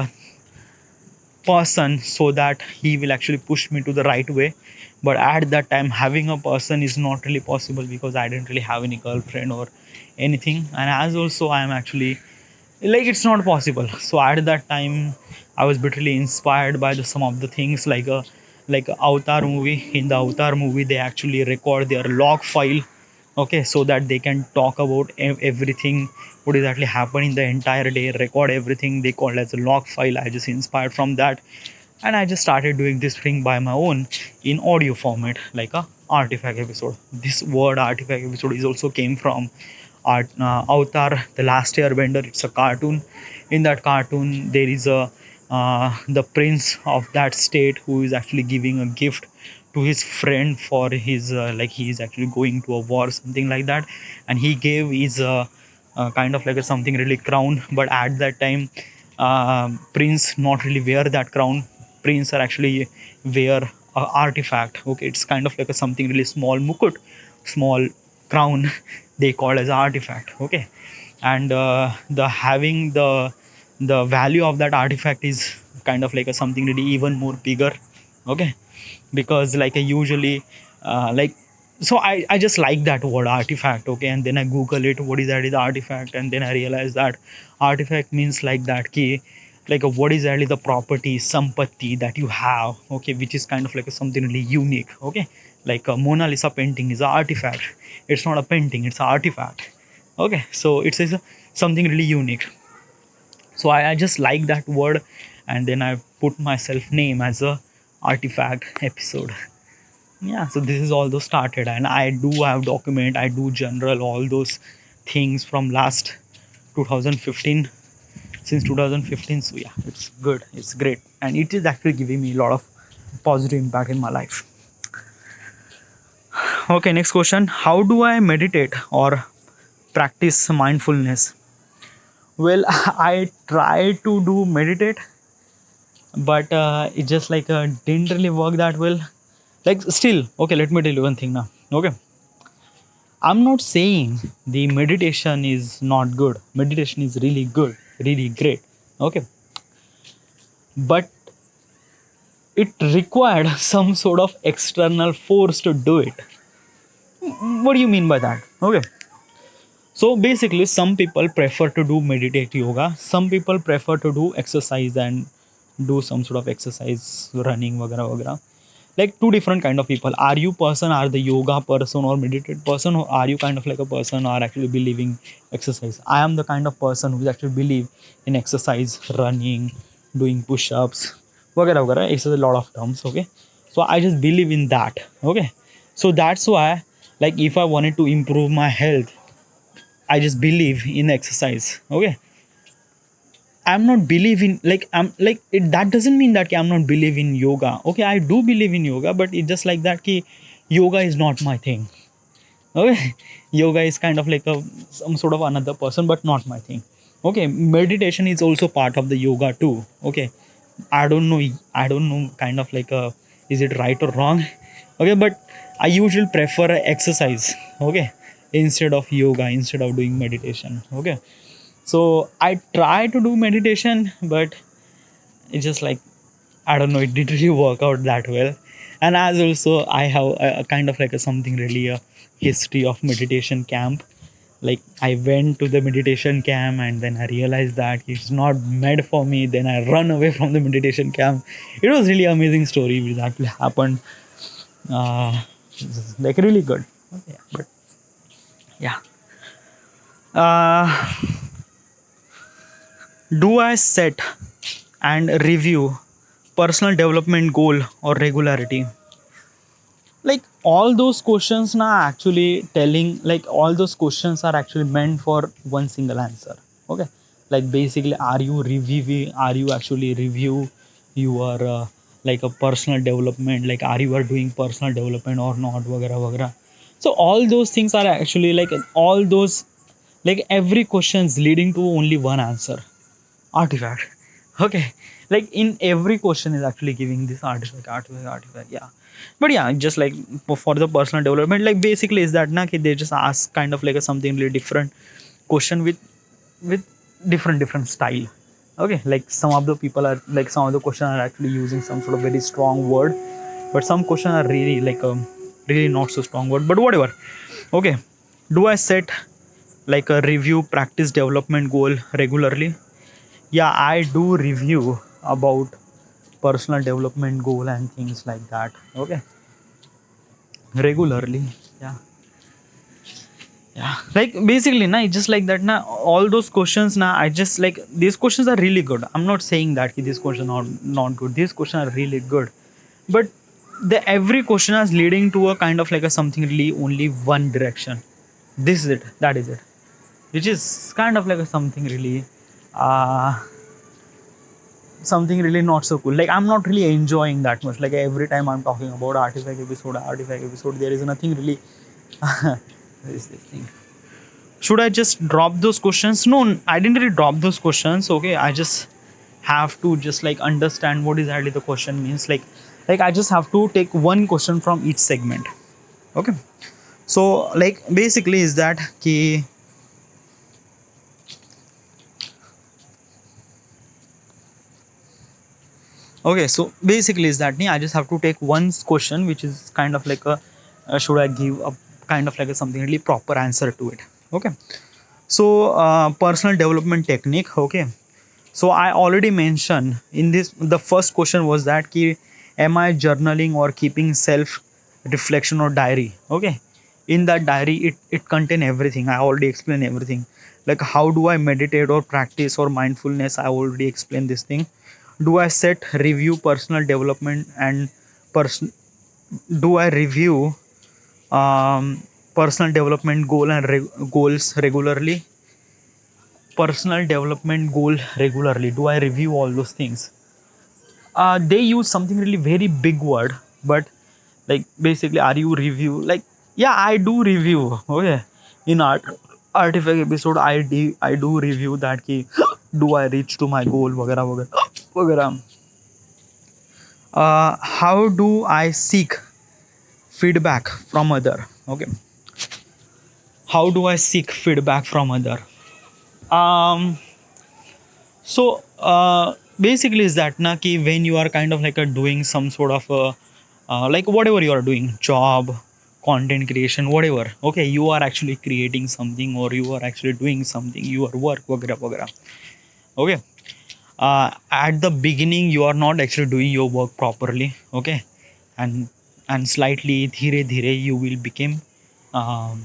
Speaker 1: person, so that he will actually push me to the right way. But at that time having a person is not really possible, because I didn't really have any girlfriend or anything, and as also I am actually like it's not possible. So at that time I was bitterly inspired by some of the things, like a Avatar movie. In the Avatar movie they actually record their log file, okay, so that they can talk about everything what is actually happening the entire day, record everything they call as a log file. I just inspired from that, and I just started doing this thing by my own in audio format, like a artifact episode. This word artifact episode is also came from Avatar, the Last Airbender. It's a cartoon. In that cartoon, there is a the prince of that state who is actually giving a gift to his friend for his like he is actually going to a war, something like that, and he gave his kind of like a something really crown. But at that time, prince not really wear that crown. Prince are actually wear a artifact. Okay, it's kind of like a something really small mukut, small crown they call as artifact. Okay, and the having the value of that artifact is kind of like a something really even more bigger. Okay, because like I usually so I just like that word artifact. Okay, and then I google it, what is that is artifact, and then I realized that artifact means like that key, what is actually the property sampatti that you have, okay, which is kind of like a something really unique. Okay, like a Mona Lisa painting is an artifact. It's not a painting, it's an artifact. Okay, so it's something really unique. So I just like that word, and then I put myself name as a artifact episode. Yeah, so this is all those started, and I do have document, I do general all those things from last 2015, since 2015. So yeah, it's good, it's great, and it is actually giving me a lot of positive impact in my life. Okay, next question: how do I meditate or practice mindfulness? Well, I try to do meditate, but it just didn't really work that well. Like still, okay, let me tell you one thing now. Okay, I'm not saying the meditation is not good. Meditation is really good, really great. Okay, but it required some sort of external force to do it. What do you mean by that? Okay, so basically, some people prefer to do meditate yoga. Some people prefer to do exercise and do some sort of exercise, running, vagara vagara. Like two different kind of people. Are you person, are the yoga person or meditate person, or are you kind of like a person or actually believing exercise? I am the kind of person who actually believe in exercise, running, doing push-ups, vagara vagara. It's a lot of terms. Okay, so I just believe in that. Okay, so that's why, like, if I wanted to improve my health, I just believe in exercise. Okay, I'm not believing like I'm like it. That doesn't mean that I'm not believe in yoga. Okay, I do believe in yoga, but it's just like that. Ki yoga is not my thing. Okay, yoga is kind of like a some sort of another person, but not my thing. Okay, meditation is also part of the yoga too. Okay, I don't know. I don't know. Kind of like a is it right or wrong? Okay, but I usually prefer exercise. Okay, instead of yoga, instead of doing meditation. Okay, so I try to do meditation, but it's just like I don't know, it didn't really work out that well. And as also I have a kind of like a something really a history of meditation camp. Like I went to the meditation camp and then I realized that it's not meant for me. Then I run away from the meditation camp. It was really amazing story which actually happened. Uh, like really good. Okay, but yeah. Do I set and review personal development goal or regularity. Like all those questions now actually telling, like all those questions are actually meant for one single answer. Okay, like basically, are you reviewing, are you actually review your like a personal development, like are you are doing personal development or not, वगैरह वगैरह. So all those things are actually like all those, like every questions leading to only one answer, artifact. Okay, like in every question is actually giving this artifact, yeah. But yeah, just like for the personal development, like basically is that na, ki they just ask kind of like a something really different question with different style. Okay, like some of the people are like, some of the question are actually using some sort of very strong word, but some question are really like really not so strong word, but whatever. Okay, do I set like a review practice development goal regularly? Yeah, I do review about personal development goal and things like that. Okay, regularly. Yeah, yeah. Like basically, na, just like that. Na, all those questions. Na, I just like these questions are really good. I'm not saying that these questions are not good. These questions are really good, but the every question is leading to a kind of like a something really only one direction. This is it. That is it. Which is kind of like a something really. Uh, Something really not so cool. Like I'm not really enjoying that much. Like every time I'm talking about artifact episode, there is nothing really. This thing. Should I just drop those questions? No, I didn't really drop those questions. Okay, I just have to just like understand what exactly the question means. Like I just have to take one question from each segment. Okay, so like basically is that key. Okay, so basically is that I just have to take one question which is kind of like a should I give a kind of like a something really proper answer to it. Okay, so personal development technique. Okay, so I already mentioned in this, the first question was that ki, am I journaling or keeping self reflection or diary. Okay, in that diary it contain everything. I already explained everything, like how do I meditate or practice or mindfulness. I already explained this thing. Do I set review personal development and person do I review personal development goal and goals regularly. Personal development goal regularly, do I review all those things. They use something really very big word, but like basically are you review, like yeah, I do review. Okay, in artifact episode I do review that ki do I reach to my goal, वगैरह वगैरह वगैरह. How do I seek feedback from other. Okay, how do I seek feedback from other. um so basically is that na ki when you are kind of like doing some sort of like whatever you are doing, job, content creation, whatever. Okay, you are actually creating something or you are actually doing something, your work, वगैरह वगैरह. Okay, at the beginning you are not actually doing your work properly. Okay, and slightly dhire dhire you will become um,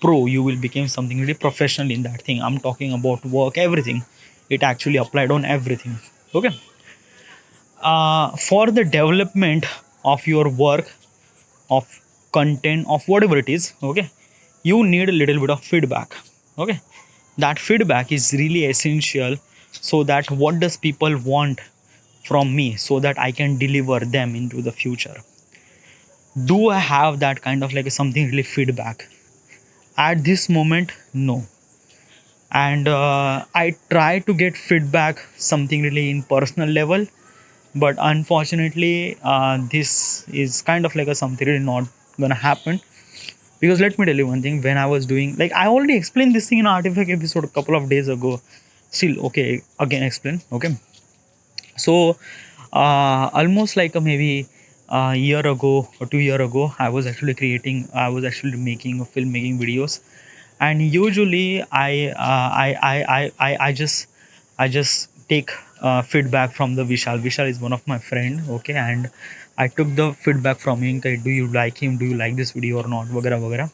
Speaker 1: pro, you will become something really professional in that thing. I'm talking about work, everything. It actually applied on everything. Okay, for the development of your work, of content, of whatever it is. Okay, you need a little bit of feedback. Okay, that feedback is really essential, so that what does people want from me, so that I can deliver them into the future. Do I have that kind of like something really feedback at this moment? No. And I try to get feedback something really in personal level, but unfortunately this is kind of like a something really not gonna happen. Because let me tell you one thing, when I was doing, like I already explained this thing in artifact episode a couple of days ago. Still, okay, again explain. Okay, so almost like maybe a year ago or 2 year ago, I was actually making filmmaking videos. And usually I just take feedback from the Vishal is one of my friend. Okay, and I took the feedback from him, okay, do you like him, do you like this video or not, वगैरह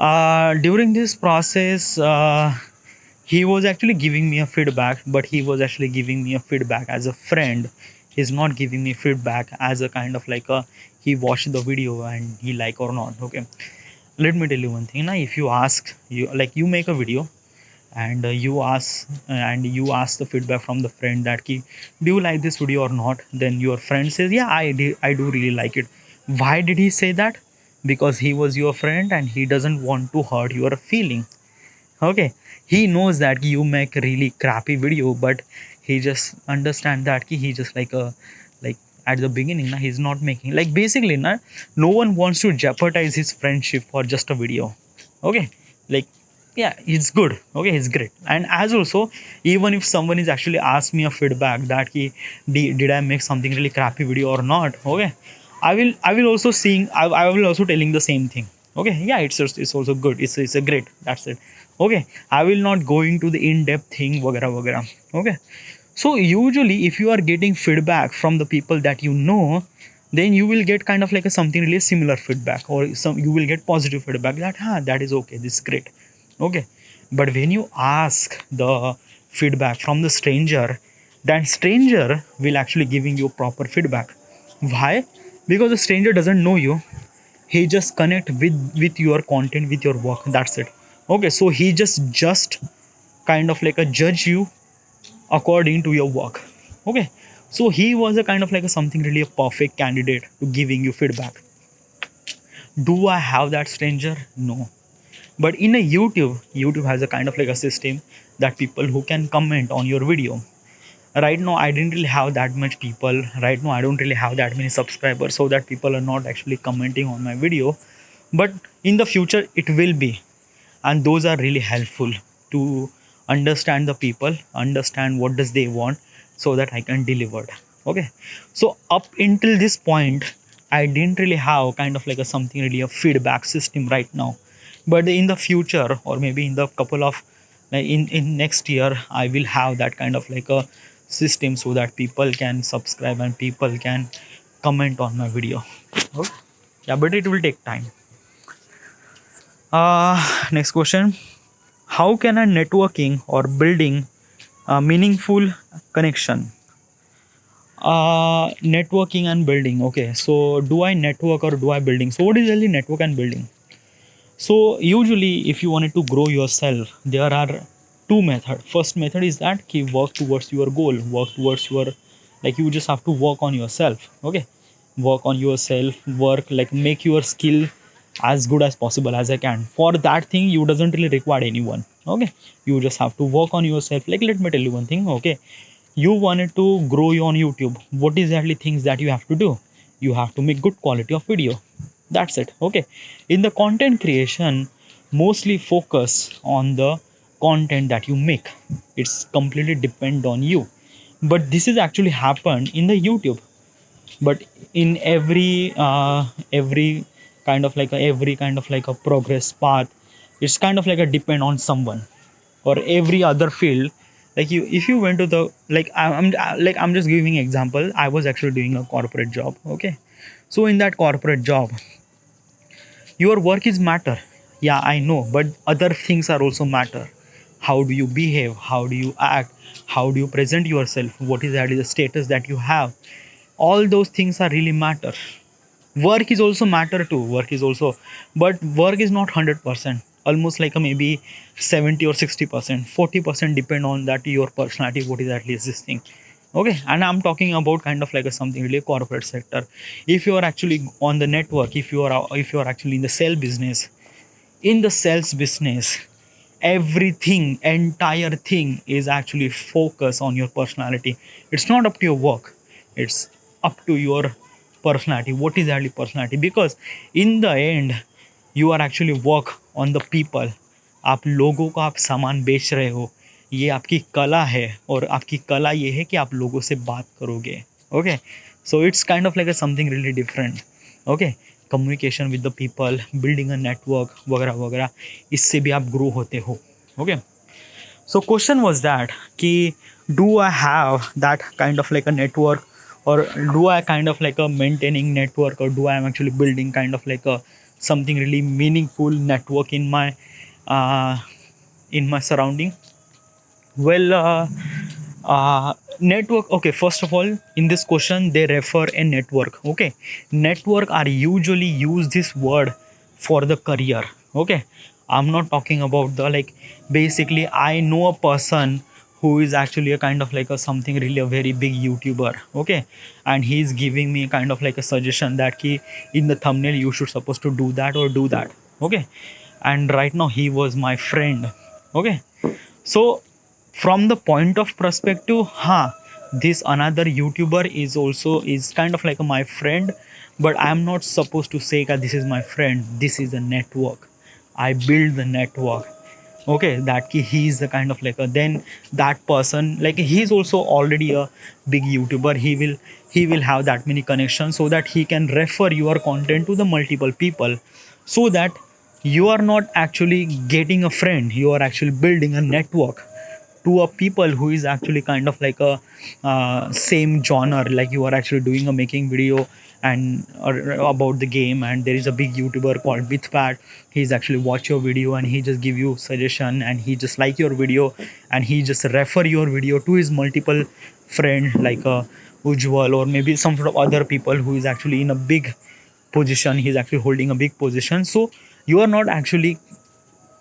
Speaker 1: वगैरह. During this process he was actually giving me a feedback, but he was actually giving me a feedback as a friend. He's not giving me feedback as a kind of like a he watched the video and he like or not. Okay, let me tell you one thing. Now, if you ask you like you make a video and you ask the feedback from the friend that ki, do you like this video or not, then your friend says yeah, I do really like it. Why did he say that? Because he was your friend and he doesn't want to hurt your feeling. Okay, he knows that you make really crappy video, but he just understand that he just like at the beginning na, he's not making like basically na, no one wants to jeopardize his friendship for just a video. Okay, like yeah, it's good. Okay, it's great. And as also, even if someone is actually asked me a feedback that did I make something really crappy video or not, okay, I will also seeing I will also telling the same thing. Okay, yeah, it's also good, it's a great, that's it. Okay, I will not go into the in-depth thing wagera wagera. Okay, so usually if you are getting feedback from the people that you know, then you will get kind of like a something really similar feedback, or some you will get positive feedback that that is okay, this is great. Okay, but when you ask the feedback from the stranger, that stranger will actually giving you proper feedback. Why? Because the stranger doesn't know you. He just connect with your content, with your work, that's it. Okay, so he just kind of like a judge you according to your work. Okay, so he was a kind of like a something really a perfect candidate to giving you feedback. Do I have that stranger? No. But in a youtube has a kind of like a system that people who can comment on your video. Right now I didn't really have that much people. Right now I don't really have that many subscribers, so that people are not actually commenting on my video. But in the future it will be, and those are really helpful to understand the people, understand what does they want, so that I can deliver. Okay, so up until this point I didn't really have kind of like a something really a feedback system right now. But in the future, or maybe in the couple of like in next year, I will have that kind of like a system, so that people can subscribe and people can comment on my video. Okay. Yeah, but it will take time. Next question. How can I networking or building a meaningful connection? Networking and building. Okay, so do I network or do I building? So what is really network and building? So usually if you wanted to grow yourself, there are two methods. First method is that ki work towards your goal, work towards your, like you just have to work on yourself. Okay, work on yourself, work like make your skill as good as possible as I can. For that thing you doesn't really require anyone. Okay, you just have to work on yourself. Like let me tell you one thing. Okay, you wanted to grow on YouTube, what exactly things that you have to do? You have to make good quality of video, that's it. Okay, in the content creation, mostly focus on the content that you make. It's completely depend on you. But this is actually happened in the YouTube. But in every kind of like every kind of like a progress path, it's kind of like a depend on someone. Or every other field, like you, if you went to the like I'm just giving example. I was actually doing a corporate job. Okay, so in that corporate job, your work is matter. Yeah, I know, but other things are also matter. How do you behave, how do you act, how do you present yourself, what is that is the status that you have? All those things are really matter. Work is also matter too, work is also, but work is not 100%. Almost like a maybe 70 or 60%, 40% depend on that your personality, what is at least this thing. Okay, and I'm talking about kind of like a something really corporate sector. If you are actually on the network, if you are actually in the sales business, in the sales business, everything, entire thing is actually focus on your personality. It's not up to your work, it's up to your personality. What is actually personality? Because in the end you are actually work on the people. आप लोगों को आप सामान बेच रहे हो, ये आपकी कला है, और आपकी कला ये है कि आप लोगों से बात करोगे. Okay, so it's kind of like something really different. Okay, communication with the people, building a network वगैरह वगैरह, इससे भी आप ग्रो होते हो. Okay, so question was that कि do I have that kind of like a network, or do I kind of like a maintaining network, or do I am actually building kind of like a something really meaningful network uh, in my surrounding? Well, Network, okay, first of all, in this question they refer a network. Okay, network are usually use this word for the career. Okay, I'm not talking about the like, basically I know a person who is actually a kind of like a something really a very big YouTuber. Okay, and he's giving me kind of like a suggestion that he, in the thumbnail you should supposed to do that or do that. Okay, and right now he was my friend. Okay, so from the point of perspective, this another YouTuber is also is kind of like my friend, but I'm not supposed to say that this is my friend. This is a network. I build the network. Okay, that he is the kind of like a, then that person like he's also already a big YouTuber. He will have that many connections so that he can refer your content to the multiple people, so that you are not actually getting a friend, you are actually building a network to a people who is actually kind of like a same genre, like you are actually doing a making video and or about the game, and there is a big YouTuber called Bithpat. He's actually watch your video and he just give you suggestion and he just like your video and he just refer your video to his multiple friend like Ujwal or maybe some sort of other people who is actually in a big position, he's actually holding a big position. So you are not actually,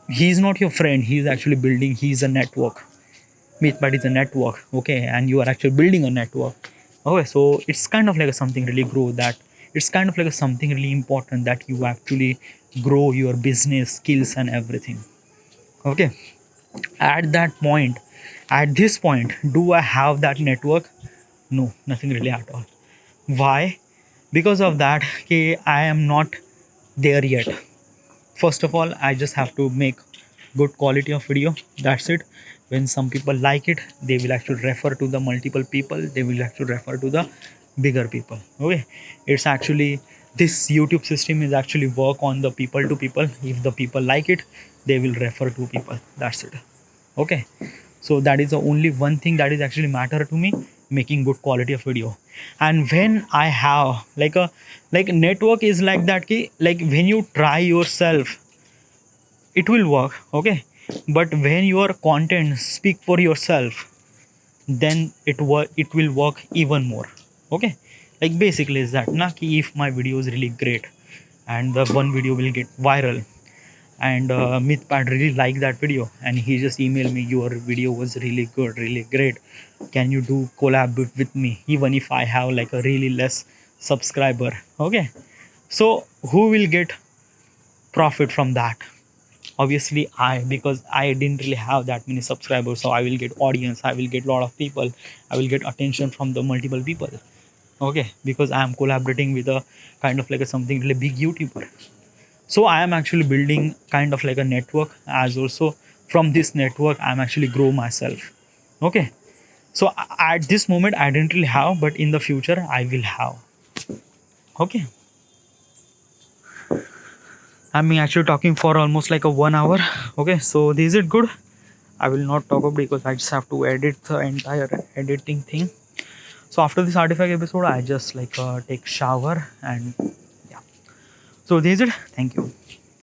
Speaker 1: he's not your friend, he's actually building, he's a network. Meetpad is a network. Okay, and you are actually building a network. Okay, so it's kind of like a something really grow that, it's kind of like a something really important that you actually grow your business skills and everything. Okay, at that point, at this point, do I have that network? No, nothing really at all. Why? Because of that, okay, I am not there yet. First of all, I just have to make good quality of video. That's it. When some people like it, they will actually refer to the multiple people, they will actually refer to the bigger people. Okay, it's actually, this YouTube system is actually work on the people to people. If the people like it, they will refer to people. That's it. Okay, so that is the only one thing that is actually matter to me, making good quality of video. And when I have like a, like network is like that ki, like when you try yourself, it will work. Okay, but when your content speak for yourself, then it will work even more. Okay, like basically is that na ki if my video is really great and the one video will get viral, and Mithpad really like that video and he just emailed me, your video was really good, really great, can you do collab with me even if I have like a really less subscriber. Okay, so who will get profit from that? Obviously I, because I didn't really have that many subscribers, so I will get audience, I will get a lot of people, I will get attention from the multiple people. Okay, because I am collaborating with a kind of like a something really big YouTuber. So I am actually building kind of like a network, as also from this network I'm actually grow myself. Okay, so at this moment I didn't really have, but in the future I will have. Okay, I'm actually talking for almost like a 1 hour. Okay, so is it good? I will not talk about because I just have to edit the entire editing thing. So after this artifact episode, I just like take shower and yeah. So this is it. Thank you.